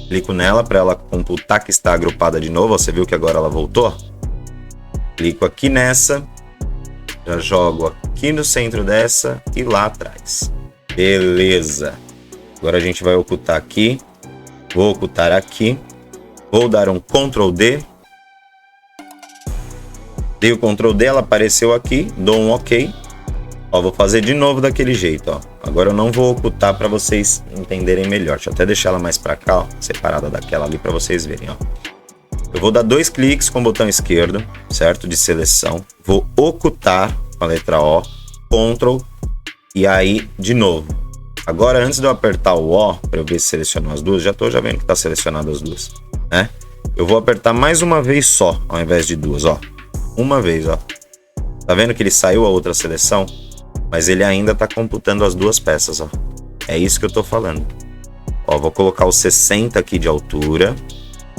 Clico nela para ela computar que está agrupada de novo. Ó, você viu que agora ela voltou? Clico aqui nessa. Já jogo aqui no centro dessa e lá atrás. Beleza. Agora a gente vai ocultar aqui. Vou ocultar aqui. Vou dar um Ctrl D. Dei o Ctrl D, ela apareceu aqui. Dou um OK. Ó, vou fazer de novo daquele jeito, ó. Agora eu não vou ocultar para vocês entenderem melhor. Deixa eu até deixar ela mais para cá, ó, separada daquela ali para vocês verem, ó. Eu vou dar 2 cliques com o botão esquerdo, certo? De seleção. Vou ocultar com a letra O, Ctrl, e aí de novo. Agora, antes de eu apertar o O, para eu ver se selecionou as duas, já vendo que está selecionado as duas, né? Eu vou apertar mais uma vez só, ao invés de duas, ó. Uma vez, ó. Tá vendo que ele saiu a outra seleção? Mas ele ainda está computando as duas peças, ó. É isso que eu tô falando. Ó, vou colocar o 60 aqui de altura.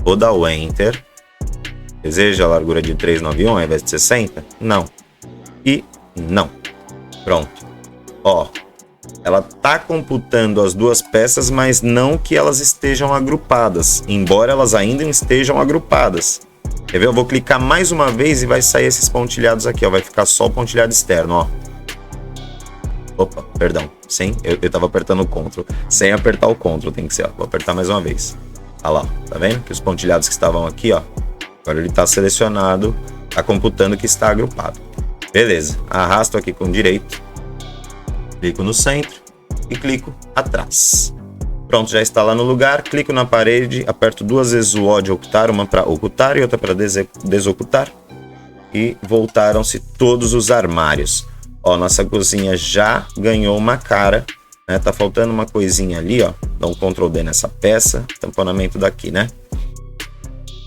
Vou dar o Enter. Deseja a largura de 391 ao invés de 60? Não. E não. Pronto. Ó, ela tá computando as duas peças, mas não que elas estejam agrupadas, embora elas ainda estejam agrupadas. Quer ver? Eu vou clicar mais uma vez e vai sair esses pontilhados aqui, ó. Vai ficar só o pontilhado externo, ó. Opa, perdão. Eu tava apertando o Ctrl. Sem apertar o Ctrl, tem que ser, ó. Vou apertar mais uma vez. Olha lá, tá vendo? Que os pontilhados que estavam aqui, ó. Agora ele tá selecionado, tá computando que está agrupado. Beleza, arrasto aqui com o direito, clico no centro e clico atrás. Pronto, já está lá no lugar, clico na parede, aperto 2 vezes o O de ocultar, uma para ocultar e outra para desocultar. E voltaram-se todos os armários. Ó, nossa cozinha já ganhou uma cara, né? Tá faltando uma coisinha ali, ó. Dá um Ctrl D nessa peça, tamponamento daqui, né?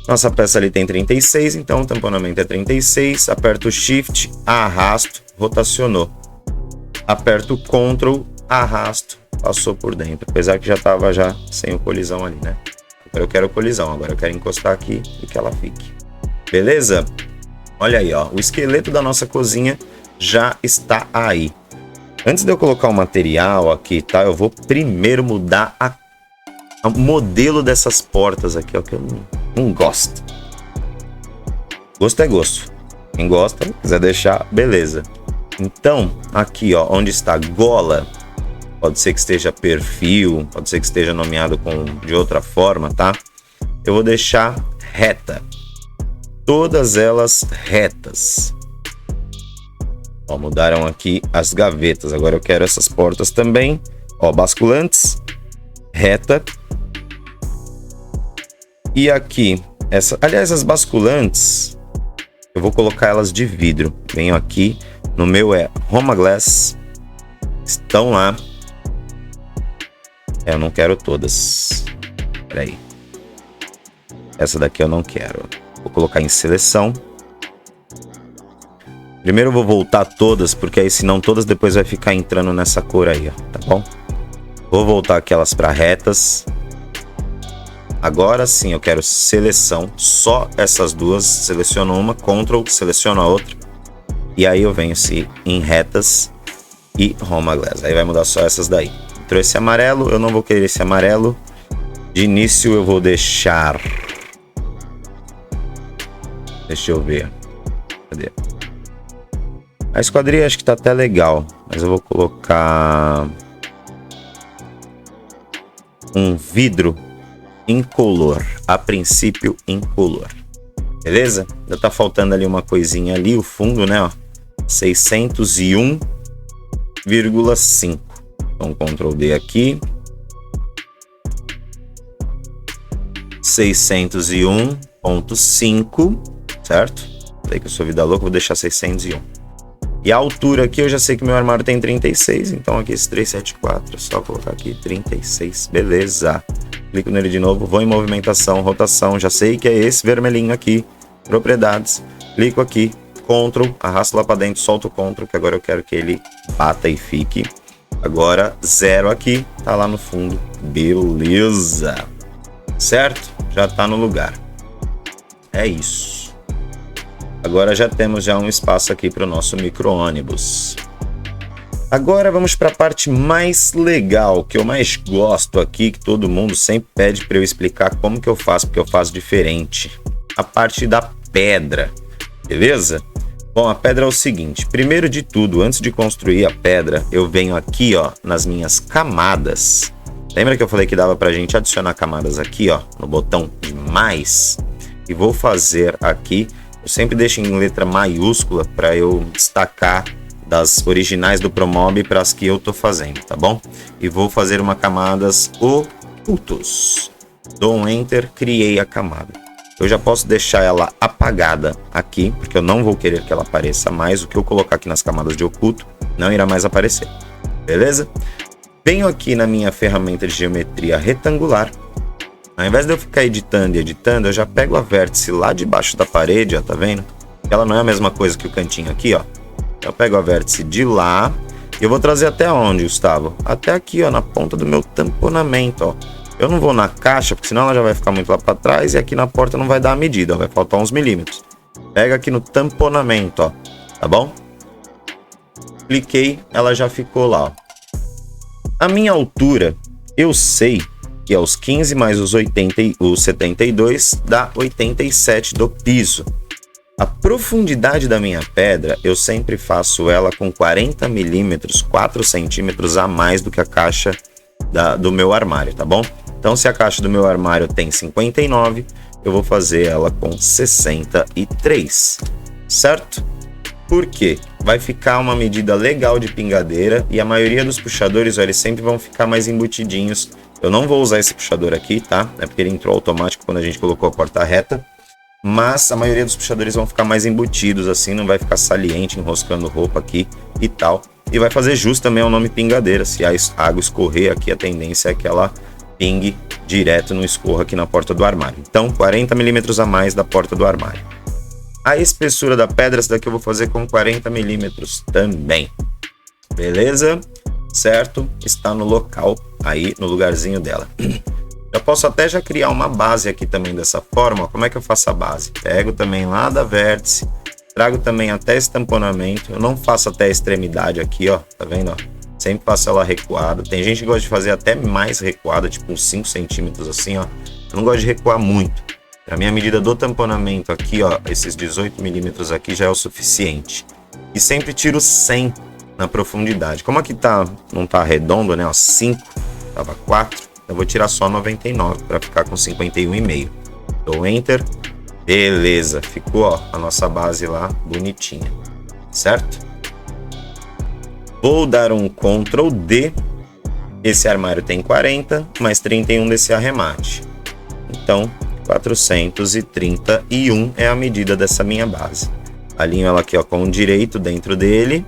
Nossa peça ali tem 36, então o tamponamento é 36. Aperto o Shift, arrasto, rotacionou. Aperto o Ctrl, arrasto, passou por dentro. Apesar que já tava sem o colisão ali, né? Agora eu quero colisão, agora eu quero encostar aqui e que ela fique. Beleza? Olha aí, ó. O esqueleto da nossa cozinha já está aí. Antes de eu colocar o material aqui, tá? Eu vou primeiro mudar o modelo dessas portas aqui, ó, que eu não gosto. Gosto é gosto. Quem gosta, quiser deixar, beleza. Então, aqui, ó, onde está gola, pode ser que esteja perfil, pode ser que esteja nomeado de outra forma, tá? Eu vou deixar reta. Todas elas retas. Ó, mudaram aqui as gavetas. Agora eu quero essas portas também. Ó, basculantes, reta. E aqui, aliás, as basculantes, eu vou colocar elas de vidro. Venho aqui, no meu é Roma Glass. Estão lá. Eu não quero todas. Espera aí. Essa daqui eu não quero. Vou colocar em seleção. Primeiro eu vou voltar todas, porque aí senão todas depois vai ficar entrando nessa cor aí, ó, tá bom? Vou voltar aquelas para retas. Agora sim eu quero seleção, só essas duas. Seleciono uma, Ctrl, seleciono a outra. E aí eu venho em retas e Roma Glass. Aí vai mudar só essas daí. Entrou esse amarelo, eu não vou querer esse amarelo. De início eu vou deixar... Deixa eu ver. Cadê? A esquadrilha acho que tá até legal, mas eu vou colocar um vidro incolor, a princípio incolor. Beleza? Já tá faltando ali uma coisinha ali, o fundo, né, ó, 601,5. Então Ctrl D aqui. 601,5, certo? Falei que eu sou vida louca, vou deixar 601. E a altura aqui, eu já sei que meu armário tem 36, então aqui esse 374, é só colocar aqui 36, beleza. Clico nele de novo, vou em movimentação, rotação, já sei que é esse vermelhinho aqui, propriedades, clico aqui, Ctrl, arrasto lá para dentro, solto o Ctrl, que agora eu quero que ele bata e fique. Agora 0 aqui, tá lá no fundo, beleza. Certo? Já tá no lugar. É isso. Agora já temos um espaço aqui para o nosso micro-ônibus. Agora vamos para a parte mais legal, que eu mais gosto aqui, que todo mundo sempre pede para eu explicar como que eu faço, porque eu faço diferente. A parte da pedra, beleza? Bom, a pedra é o seguinte, primeiro de tudo, antes de construir a pedra, eu venho aqui, ó, nas minhas camadas. Lembra que eu falei que dava pra gente adicionar camadas aqui, ó, no botão de mais? E vou fazer aqui, eu sempre deixo em letra maiúscula para eu destacar das originais do Promob para as que eu tô fazendo, tá bom? E vou fazer uma camadas ocultos. Dou um Enter, criei a camada. Eu já posso deixar ela apagada aqui, porque eu não vou querer que ela apareça mais. O que eu colocar aqui nas camadas de oculto não irá mais aparecer, beleza? Venho aqui na minha ferramenta de geometria retangular. Ao invés de eu ficar editando e editando, eu já pego a vértice lá debaixo da parede, ó, tá vendo? Ela não é a mesma coisa que o cantinho aqui, ó. Eu pego a vértice de lá e eu vou trazer até onde, Gustavo? Até aqui, ó, na ponta do meu tamponamento, ó. Eu não vou na caixa, porque senão ela já vai ficar muito lá para trás e aqui na porta não vai dar a medida, ó, vai faltar uns milímetros. Pega aqui no tamponamento, ó, tá bom? Cliquei, ela já ficou lá, ó. A minha altura, eu sei que é os 15 mais os 72 dá 87 do piso. A profundidade da minha pedra, eu sempre faço ela com 40 milímetros, 4 centímetros a mais do que a caixa do meu armário, tá bom? Então, se a caixa do meu armário tem 59, eu vou fazer ela com 63, certo? Por quê? Vai ficar uma medida legal de pingadeira e a maioria dos puxadores, ó, eles sempre vão ficar mais embutidinhos. Eu não vou usar esse puxador aqui, tá? É porque ele entrou automático quando a gente colocou a porta reta. Mas a maioria dos puxadores vão ficar mais embutidos, assim, não vai ficar saliente, enroscando roupa aqui e tal. E vai fazer jus também ao nome pingadeira. Se a água escorrer aqui, a tendência é que ela pingue direto, não escorra aqui na porta do armário. Então, 40 milímetros a mais da porta do armário. A espessura da pedra, essa daqui eu vou fazer com 40 milímetros também. Beleza? Certo? Está no local, aí no lugarzinho dela. Eu posso até já criar uma base aqui também dessa forma. Como é que eu faço a base? Pego também lá da vértice, trago também até esse tamponamento. Eu não faço até a extremidade aqui, ó. Tá vendo, ó? Sempre faço ela recuada. Tem gente que gosta de fazer até mais recuada, tipo uns 5 centímetros assim, ó. Eu não gosto de recuar muito. A minha medida do tamponamento aqui, ó, esses 18 milímetros aqui já é o suficiente. E sempre tiro 100 na profundidade. Como aqui tá, não tá redondo, né? Ó, 5, tava 4. Eu vou tirar só 99 para ficar com 51,5. Dou Enter. Beleza, ficou, ó, a nossa base lá bonitinha, certo? Vou dar um Ctrl D. Esse armário tem 40, mais 31 desse arremate. Então, 431 é a medida dessa minha base. Alinho ela aqui, ó, com o direito dentro dele.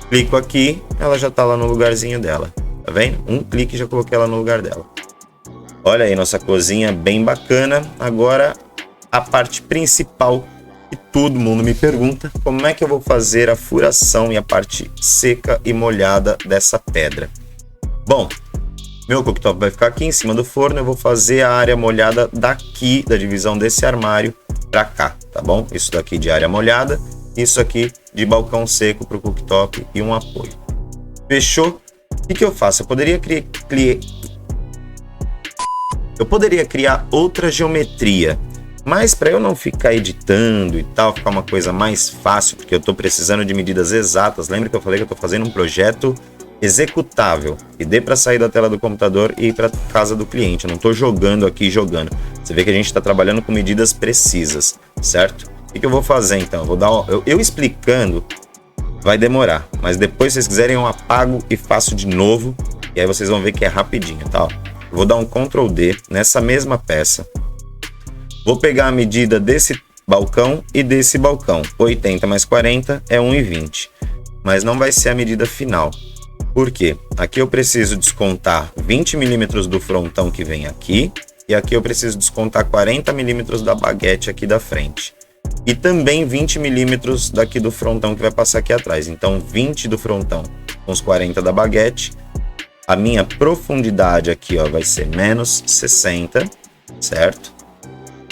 Clico aqui, ela já tá lá no lugarzinho dela. Tá vendo? Um clique já coloquei ela no lugar dela. Olha aí, nossa cozinha bem bacana. Agora, a parte principal que todo mundo me pergunta. Como é que eu vou fazer a furação e a parte seca e molhada dessa pedra? Bom, meu cooktop vai ficar aqui em cima do forno. Eu vou fazer a área molhada daqui, da divisão desse armário pra cá, tá bom? Isso daqui de área molhada. Isso aqui de balcão seco pro cooktop e um apoio. Fechou? O que eu faço? Eu poderia criar outra geometria, mas para eu não ficar editando e tal, ficar uma coisa mais fácil, porque eu estou precisando de medidas exatas. Lembra que eu falei que eu estou fazendo um projeto executável, que dê para sair da tela do computador e ir para casa do cliente. Eu não estou jogando aqui, jogando. Você vê que a gente está trabalhando com medidas precisas, certo? O que eu vou fazer então? Eu vou dar eu explicando. Vai demorar, mas depois se vocês quiserem eu apago e faço de novo, e aí vocês vão ver que é rapidinho, tá? Eu vou dar um Ctrl D nessa mesma peça, vou pegar a medida desse balcão e desse balcão, 80 mais 40 é 1,20, mas não vai ser a medida final, por quê? Aqui eu preciso descontar 20 milímetros do frontão que vem aqui, e aqui eu preciso descontar 40 milímetros da baguete aqui da frente. E também 20 milímetros daqui do frontão que vai passar aqui atrás. Então 20 do frontão com os 40 da baguete. A minha profundidade aqui, ó, vai ser menos 60, certo?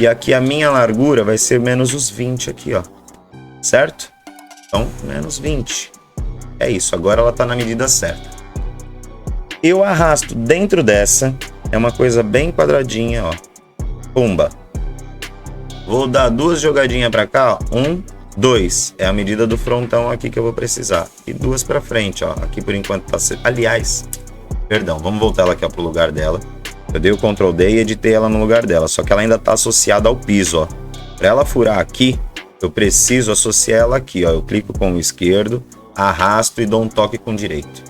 E aqui a minha largura vai ser menos os 20 aqui, ó, certo? Então menos 20. É isso, agora ela tá na medida certa. Eu arrasto dentro dessa, é uma coisa bem quadradinha, ó. Pumba. Vou dar 2 jogadinhas para cá, ó. 1, 2. É a medida do frontão aqui que eu vou precisar. E 2 para frente, ó. Aqui por enquanto tá... Aliás, perdão, vamos voltar ela aqui, ó, pro lugar dela. Eu dei o Ctrl D e editei ela no lugar dela. Só que ela ainda tá associada ao piso, ó. Para ela furar aqui, eu preciso associar ela aqui, ó. Eu clico com o esquerdo, arrasto e dou um toque com o direito.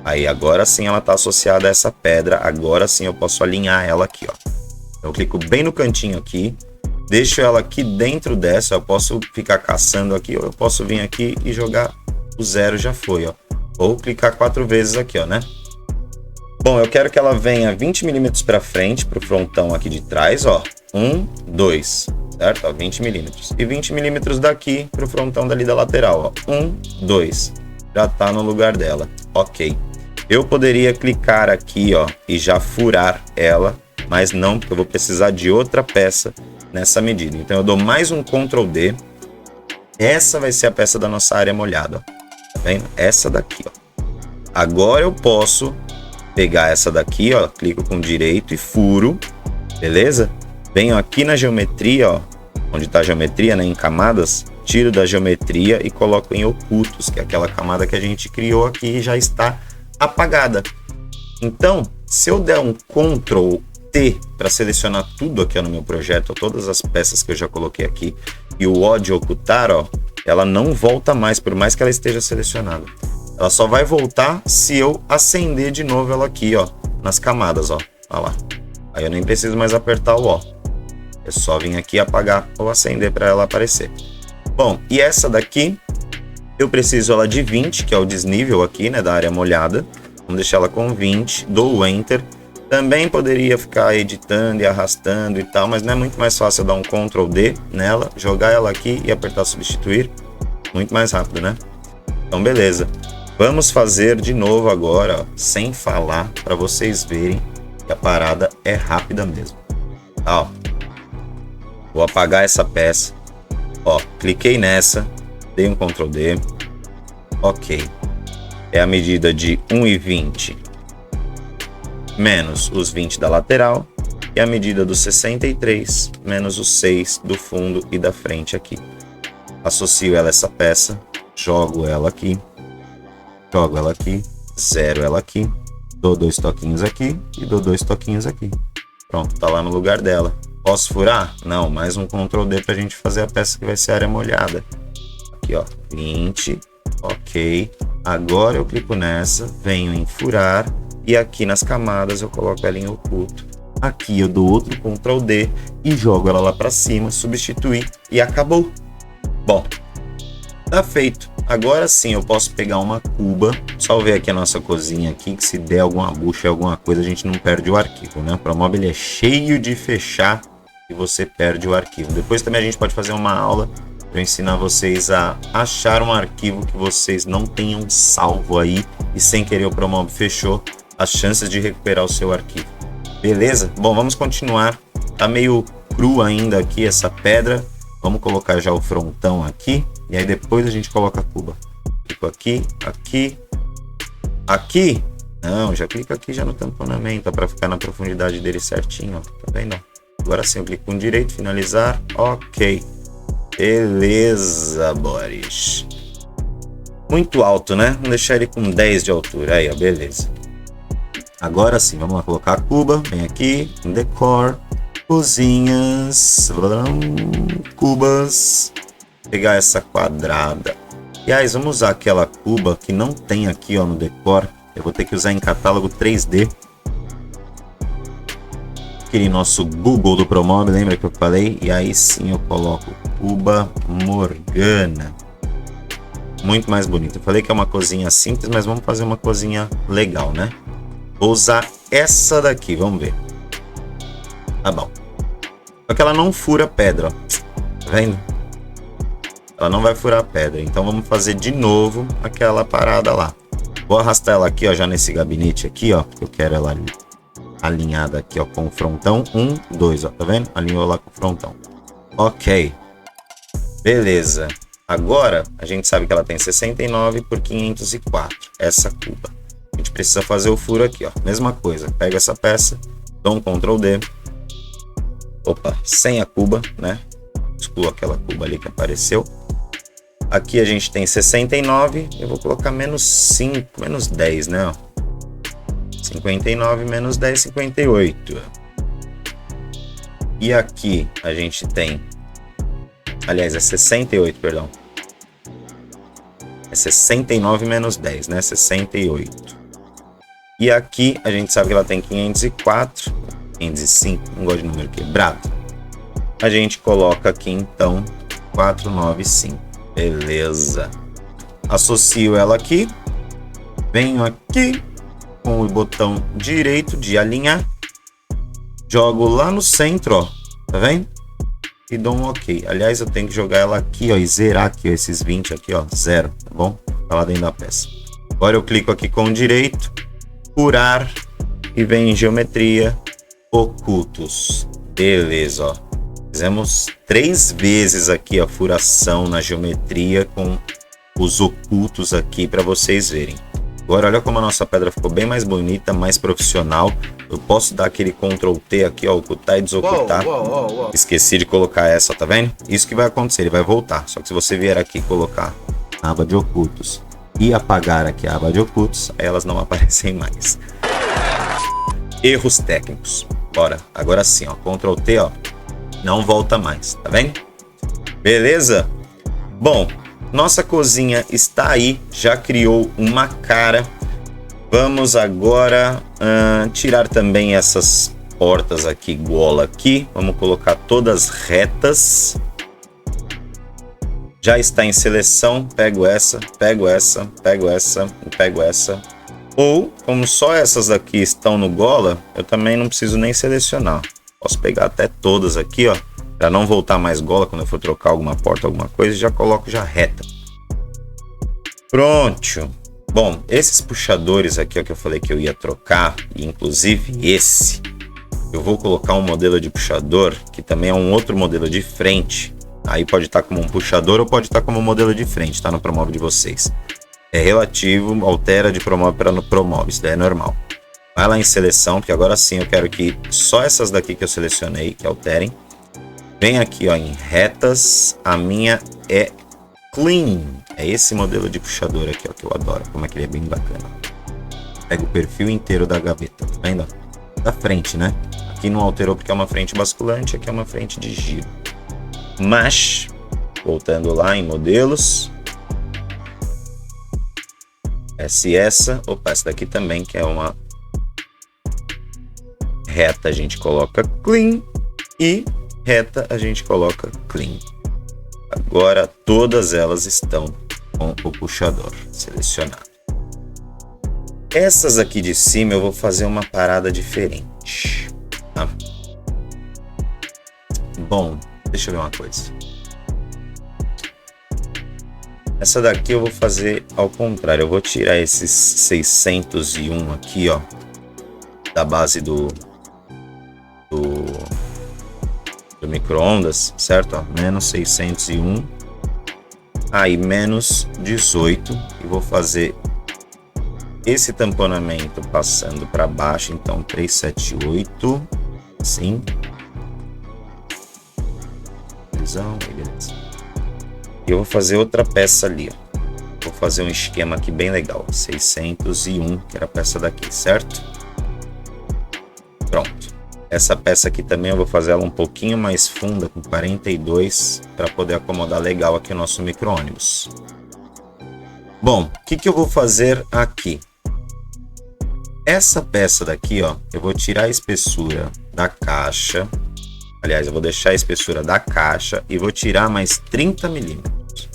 Aí agora sim ela tá associada a essa pedra. Agora sim eu posso alinhar ela aqui, ó. Eu clico bem no cantinho aqui. Deixo ela aqui dentro dessa, eu posso ficar caçando aqui, ou eu posso vir aqui e jogar o 0, já foi, ó. Ou clicar 4 vezes aqui, ó, né? Bom, eu quero que ela venha 20 milímetros para frente, pro frontão aqui de trás, ó. 1, 2, certo? Ó, 20 milímetros. E 20 milímetros daqui pro frontão dali da lateral, ó. 1, 2. Já tá no lugar dela. Ok. Eu poderia clicar aqui, ó, e já furar ela, mas não, porque eu vou precisar de outra peça nessa medida. Então eu dou mais um Ctrl D. Essa vai ser a peça da nossa área molhada, ó. Tá vendo? Essa daqui, ó. Agora eu posso pegar essa daqui, ó, clico com o direito e furo, beleza? Venho aqui na geometria, ó, onde tá a geometria, né, em camadas, tiro da geometria e coloco em ocultos, que é aquela camada que a gente criou aqui e já está apagada. Então, se eu der um Ctrl T para selecionar tudo aqui, ó, no meu projeto, todas as peças que eu já coloquei aqui, e o O de ocultar, ó, ela não volta mais, por mais que ela esteja selecionada. Ela só vai voltar se eu acender de novo ela aqui, ó, nas camadas, ó. Olha lá. Aí eu nem preciso mais apertar o ó. É só vir aqui apagar ou acender para ela aparecer. Bom, e essa daqui, eu preciso ela de 20, que é o desnível aqui, né, da área molhada. Vamos deixar ela com 20, dou o Enter. Também poderia ficar editando e arrastando e tal, mas não é muito mais fácil eu dar um Ctrl D nela, jogar ela aqui e apertar substituir? Muito mais rápido, né? Então, beleza. Vamos fazer de novo agora, ó, sem falar, para vocês verem que a parada é rápida mesmo. Ó, vou apagar essa peça. Ó, cliquei nessa, dei um Ctrl D. Ok. É a medida de 1,20 menos os 20 da lateral e a medida dos 63 menos os 6 do fundo e da frente aqui. Associo ela a essa peça, jogo ela aqui, zero ela aqui, dou 2 toquinhos aqui e dou 2 toquinhos aqui. Pronto, tá lá no lugar dela. Posso furar? Não, mais um Ctrl D pra gente fazer a peça que vai ser a área molhada. Aqui, ó, 20, ok. Agora eu clico nessa, venho em furar e aqui nas camadas eu coloco ela em oculto. Aqui eu dou outro Ctrl D e jogo ela lá para cima, substituir e acabou. Bom, tá feito. Agora sim eu posso pegar uma cuba, só ver aqui a nossa cozinha aqui, que se der alguma bucha, alguma coisa, a gente não perde o arquivo, né? O ProMob ele é cheio de fechar e você perde o arquivo. Depois também a gente pode fazer uma aula para ensinar vocês a achar um arquivo que vocês não tenham salvo aí e sem querer o ProMob fechou, as chances de recuperar o seu arquivo. Beleza? Bom, vamos continuar. Tá meio cru ainda aqui essa pedra. Vamos colocar já o frontão aqui e aí depois a gente coloca a cuba. Clico aqui, aqui, aqui. Não, já clica aqui já no tamponamento para ficar na profundidade dele certinho, ó. Tá vendo? Agora sim eu clico com direito, finalizar. Ok. Beleza, Boris. Muito alto, né? Vamos deixar ele com 10 de altura. Aí, ó, beleza. Agora sim, vamos lá colocar a cuba. Vem aqui, em decor, cozinhas, cubas. Pegar essa quadrada. E aí, vamos usar aquela cuba que não tem aqui, ó, no decor. Eu vou ter que usar em catálogo 3D. Aquele nosso Google do ProMob, lembra que eu falei? E aí sim eu coloco Cuba Morgana. Muito mais bonito. Eu falei que é uma cozinha simples, mas vamos fazer uma cozinha legal, né? Vou usar essa daqui, vamos ver. Tá bom. Só que ela não fura pedra, ó. Tá vendo? Ela não vai furar pedra. Então vamos fazer de novo aquela parada lá. Vou arrastar ela aqui, ó, já nesse gabinete aqui, ó. Porque eu quero ela ali alinhada aqui, ó, com o frontão. 1, 2, ó, tá vendo? Alinhou lá com o frontão. Ok. Beleza. Agora, a gente sabe que ela tem 69 por 504. Essa cuba. A gente precisa fazer o furo aqui, ó. Mesma coisa. Pega essa peça, dou um Ctrl D. Opa, sem a cuba, né? Excluo aquela cuba ali que apareceu. Aqui a gente tem 69. Eu vou colocar menos 5, menos 10, né? Ó. 59 menos 10, 58. E aqui a gente tem... Aliás, é 68, perdão. É 69 menos 10, né? 68. E aqui a gente sabe que ela tem 504, 505, não gosto de número quebrado. A gente coloca aqui, então, 495. Beleza. Associo ela aqui. Venho aqui com o botão direito de alinhar, jogo lá no centro, ó, tá vendo? E dou um ok. Aliás, eu tenho que jogar ela aqui, ó, e zerar aqui, ó, esses 20 aqui, ó, 0, tá bom? Tá lá dentro da peça. Agora eu clico aqui com o direito, furar, e vem em geometria, ocultos. Beleza, ó. Fizemos 3 vezes aqui a furação na geometria com os ocultos aqui para vocês verem. Agora olha como a nossa pedra ficou bem mais bonita, mais profissional. Eu posso dar aquele Ctrl T aqui, ó, ocultar e desocultar. Esqueci de colocar essa, tá vendo? Isso que vai acontecer, ele vai voltar. Só que se você vier aqui e colocar a aba de ocultos e apagar aqui a aba de ocultos, aí elas não aparecem mais. Erros técnicos. Bora, agora sim, ó, Ctrl T, ó, não volta mais, tá vendo? Beleza? Bom, nossa cozinha está aí, já criou uma cara. Vamos agora tirar também essas portas aqui, gola aqui. Vamos colocar todas retas. Já está em seleção, pego essa, pego essa, pego essa e pego essa. Ou, como só essas daqui estão no gola, eu também não preciso nem selecionar. Posso pegar até todas aqui, ó, para não voltar mais gola quando eu for trocar alguma porta, alguma coisa, e já coloco já reta. Pronto. Bom, esses puxadores aqui, ó, que eu falei que eu ia trocar, e inclusive esse, eu vou colocar um modelo de puxador, que também é um outro modelo de frente. Aí pode estar como um puxador ou pode estar como um modelo de frente, tá no Promove de vocês. É relativo, altera de Promove para no Promove, isso daí é normal. Vai lá em seleção, porque agora sim eu quero que só essas daqui que eu selecionei, que alterem. Vem aqui, ó, em retas, a minha é clean. É esse modelo de puxador aqui, ó, que eu adoro, como é que ele é bem bacana. Pega o perfil inteiro da gaveta, tá vendo? Da frente, né? Aqui não alterou porque é uma frente basculante, aqui é uma frente de giro. Mas, voltando lá em modelos, essa daqui também, que é uma reta, a gente coloca clean e reta a gente coloca clean. Agora todas elas estão com o puxador selecionado. Essas aqui de cima eu vou fazer uma parada diferente, tá? Bom, deixa eu ver uma coisa. Essa daqui eu vou fazer ao contrário. Eu vou tirar esses 601 aqui, ó, da base do micro-ondas, certo? Ó, menos 601. Aí, menos 18. E vou fazer esse tamponamento passando para baixo. Então, 378. Assim. Beleza. E eu vou fazer outra peça ali, ó. Vou fazer um esquema aqui bem legal. 601, que era a peça daqui, certo? Pronto. Essa peça aqui também eu vou fazer ela um pouquinho mais funda, com 42, para poder acomodar legal aqui o nosso micro-ônibus. Bom, o que eu vou fazer aqui? Essa peça daqui, ó, eu vou tirar a espessura da caixa. Aliás, eu vou deixar a espessura da caixa e vou tirar mais 30 milímetros.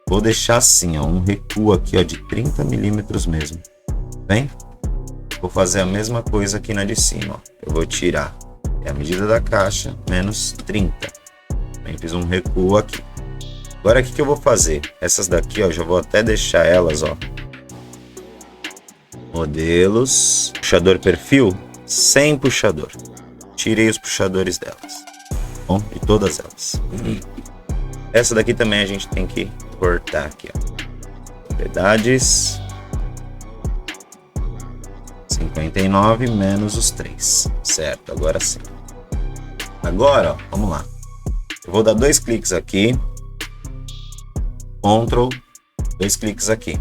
Vou deixar assim, ó, um recuo aqui, ó, de 30 milímetros mesmo. Bem? Vou fazer a mesma coisa aqui na de cima, ó. Eu vou tirar a medida da caixa menos 30. Também fiz um recuo aqui. Agora o que eu vou fazer? Essas daqui, ó, já vou até deixar elas, ó. Modelos, puxador perfil, sem puxador. Tirei os puxadores delas. Bom, de todas elas. Essa daqui também a gente tem que cortar aqui, ó. Propriedades. 59 menos os 3. Certo, agora sim. Agora, ó, vamos lá. Eu vou dar 2 cliques aqui. Ctrl, 2 cliques aqui.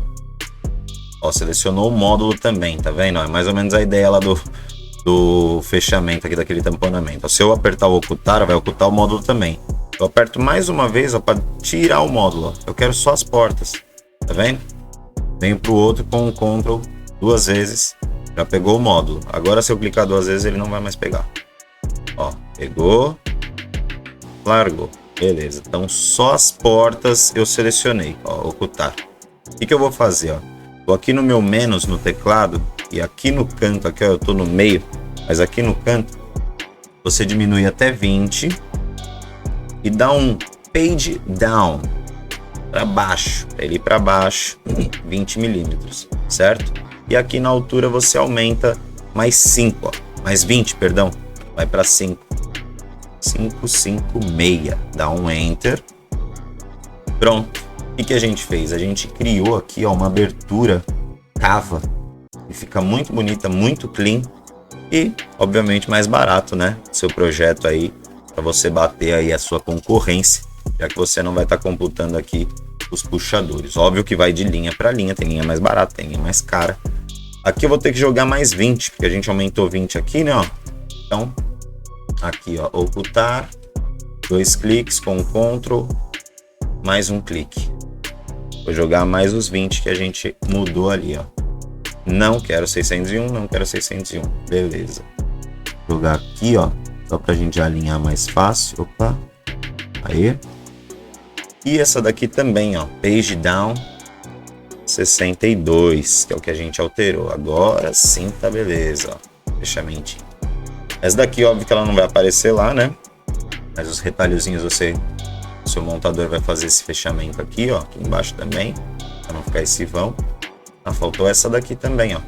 Ó, selecionou o módulo também, tá vendo? Ó, é mais ou menos a ideia lá do fechamento aqui, daquele tamponamento. Ó, se eu apertar o ocultar, vai ocultar o módulo também. Eu aperto mais uma vez, ó, para tirar o módulo. Ó. Eu quero só as portas, tá vendo? Venho pro outro com o Ctrl 2 vezes. Já pegou o módulo. Agora se eu clicar 2 vezes ele não vai mais pegar. Ó, pegou, largou. Beleza, então só as portas eu selecionei. Ó, ocultar. O que eu vou fazer? Ó? Tô aqui no meu menos no teclado e aqui no canto, aqui ó, eu tô no meio, mas aqui no canto você diminui até 20 e dá um page down para baixo, para ele ir para baixo 20 milímetros, certo? E aqui na altura você aumenta mais 5, ó, mais 20, perdão, vai para 5. 556, dá um enter. Pronto. O que a gente fez? A gente criou aqui, ó, uma abertura cava e fica muito bonita, muito clean e, obviamente, mais barato, né? Seu projeto aí para você bater aí a sua concorrência, já que você não vai estar computando aqui os puxadores. Óbvio que vai de linha para linha, tem linha mais barata, tem linha mais cara. Aqui eu vou ter que jogar mais 20, porque a gente aumentou 20 aqui, né? Ó. Então, aqui, ó, ocultar, 2 cliques com o Ctrl, mais um clique. Vou jogar mais os 20 que a gente mudou ali, ó. Não quero 601, não quero 601. Beleza. Vou jogar aqui, ó. Só pra gente alinhar mais fácil. Opa. Aí. E essa daqui também, ó. Page down 62, que é o que a gente alterou. Agora sim tá beleza, ó. Fechamentinho. Essa daqui, óbvio que ela não vai aparecer lá, né? Mas os retalhozinhos você... O seu montador vai fazer esse fechamento aqui, ó. Aqui embaixo também. Pra não ficar esse vão. Ah, faltou essa daqui também, ó.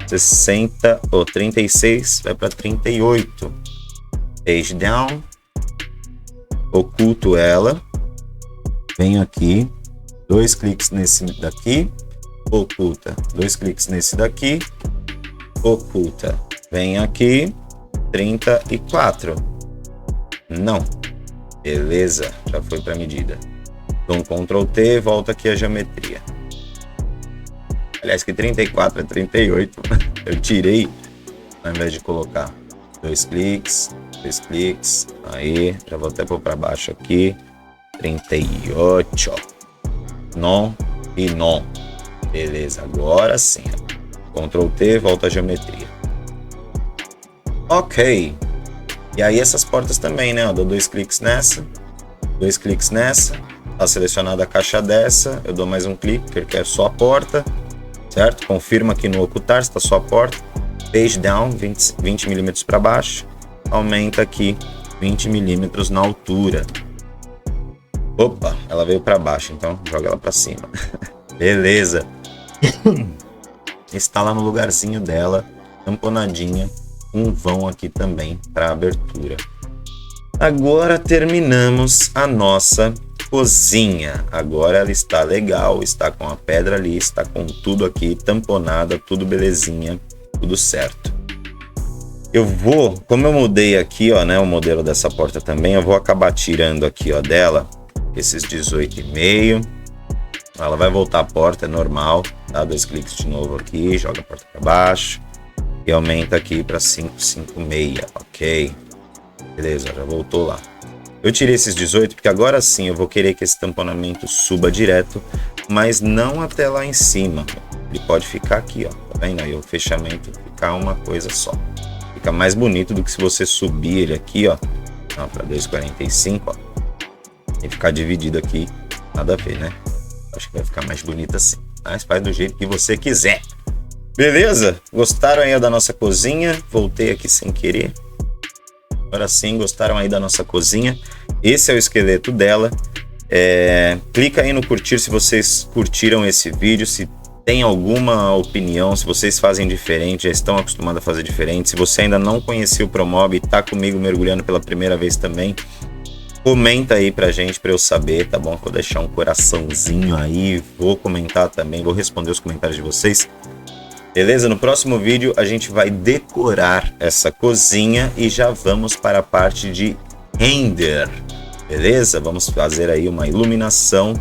60 ou 36 vai para 38. Page down. Oculto ela. Venho aqui. 2 cliques nesse daqui. Oculta. 2 cliques nesse daqui. Oculta. Venho aqui. 34. Não. Beleza. Já foi para medida. Dou um Ctrl T. Volta aqui a geometria. Aliás, que 34 é 38. Eu tirei ao invés de colocar 2 cliques, 2 cliques. Aí, já vou até pôr para baixo aqui. 38. Não e não. Beleza, agora sim. Ctrl T, volta a geometria. Ok. E aí essas portas também, né? Eu dou 2 cliques nessa, 2 cliques nessa. Tá selecionada a caixa dessa. Eu dou mais um clique, porque é só a porta. Certo? Confirma aqui no ocultar se está só a porta. Page down, 20 milímetros para baixo. Aumenta aqui 20 milímetros na altura. Opa, ela veio para baixo, então joga ela para cima. Beleza. Está lá no lugarzinho dela, tamponadinha. Um vão aqui também para abertura. Agora terminamos a nossa cozinha. Agora ela está legal, está com a pedra ali, está com tudo aqui tamponada, tudo belezinha, tudo certo. Eu vou, como eu mudei aqui, ó, né, o modelo dessa porta também, eu vou acabar tirando aqui, ó, dela esses 18,5. Ela vai voltar a porta, é normal, dá 2 cliques de novo aqui, joga a porta para baixo e aumenta aqui para 5,56, ok? Beleza, já voltou lá. Eu tirei esses 18 porque agora sim eu vou querer que esse tamponamento suba direto, mas não até lá em cima. Ele pode ficar aqui, ó, tá vendo? Aí o fechamento ficar uma coisa só. Fica mais bonito do que se você subir ele aqui, ó, para 2,45, ó, e ficar dividido aqui, nada a ver, né? Acho que vai ficar mais bonito assim, mas faz do jeito que você quiser. Beleza? Gostaram aí da nossa cozinha? Voltei aqui sem querer. Agora sim, gostaram aí da nossa cozinha? Esse é o esqueleto dela. Clica aí no curtir se vocês curtiram esse vídeo, se tem alguma opinião, se vocês fazem diferente, já estão acostumados a fazer diferente. Se você ainda não conhecia o Promob e está comigo mergulhando pela primeira vez também, comenta aí pra gente, pra eu saber, tá bom? Vou deixar um coraçãozinho aí, vou comentar também, vou responder os comentários de vocês. Beleza? No próximo vídeo a gente vai decorar essa cozinha e já vamos para a parte de render. Beleza? Vamos fazer aí uma iluminação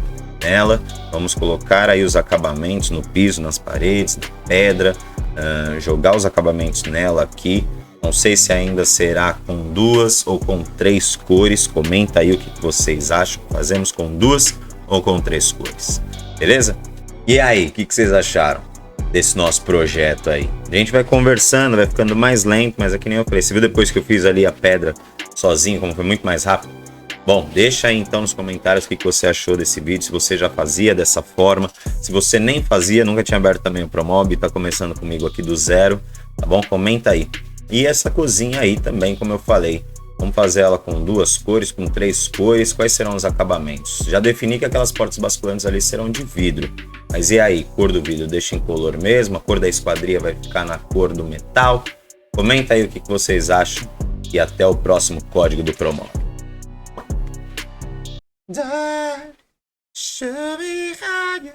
nela, vamos colocar aí os acabamentos no piso, nas paredes, na pedra, jogar os acabamentos nela aqui. Não sei se ainda será com 2 ou com 3 cores, comenta aí o que vocês acham, fazemos com 2 ou com 3 cores, beleza? E aí, o que vocês acharam desse nosso projeto aí? A gente vai conversando, vai ficando mais lento, mas é que nem eu falei, você viu depois que eu fiz ali a pedra sozinho, como foi muito mais rápido? Bom, deixa aí então nos comentários o que você achou desse vídeo, se você já fazia dessa forma, se você nem fazia, nunca tinha aberto também o Promob, tá começando comigo aqui do zero, tá bom? Comenta aí. E essa cozinha aí também, como eu falei, vamos fazer ela com 2 cores, com 3 cores, quais serão os acabamentos? Já defini que aquelas portas basculantes ali serão de vidro, mas e aí, cor do vidro deixa incolor mesmo, a cor da esquadria vai ficar na cor do metal? Comenta aí o que vocês acham e até o próximo código do Promob. Show me how you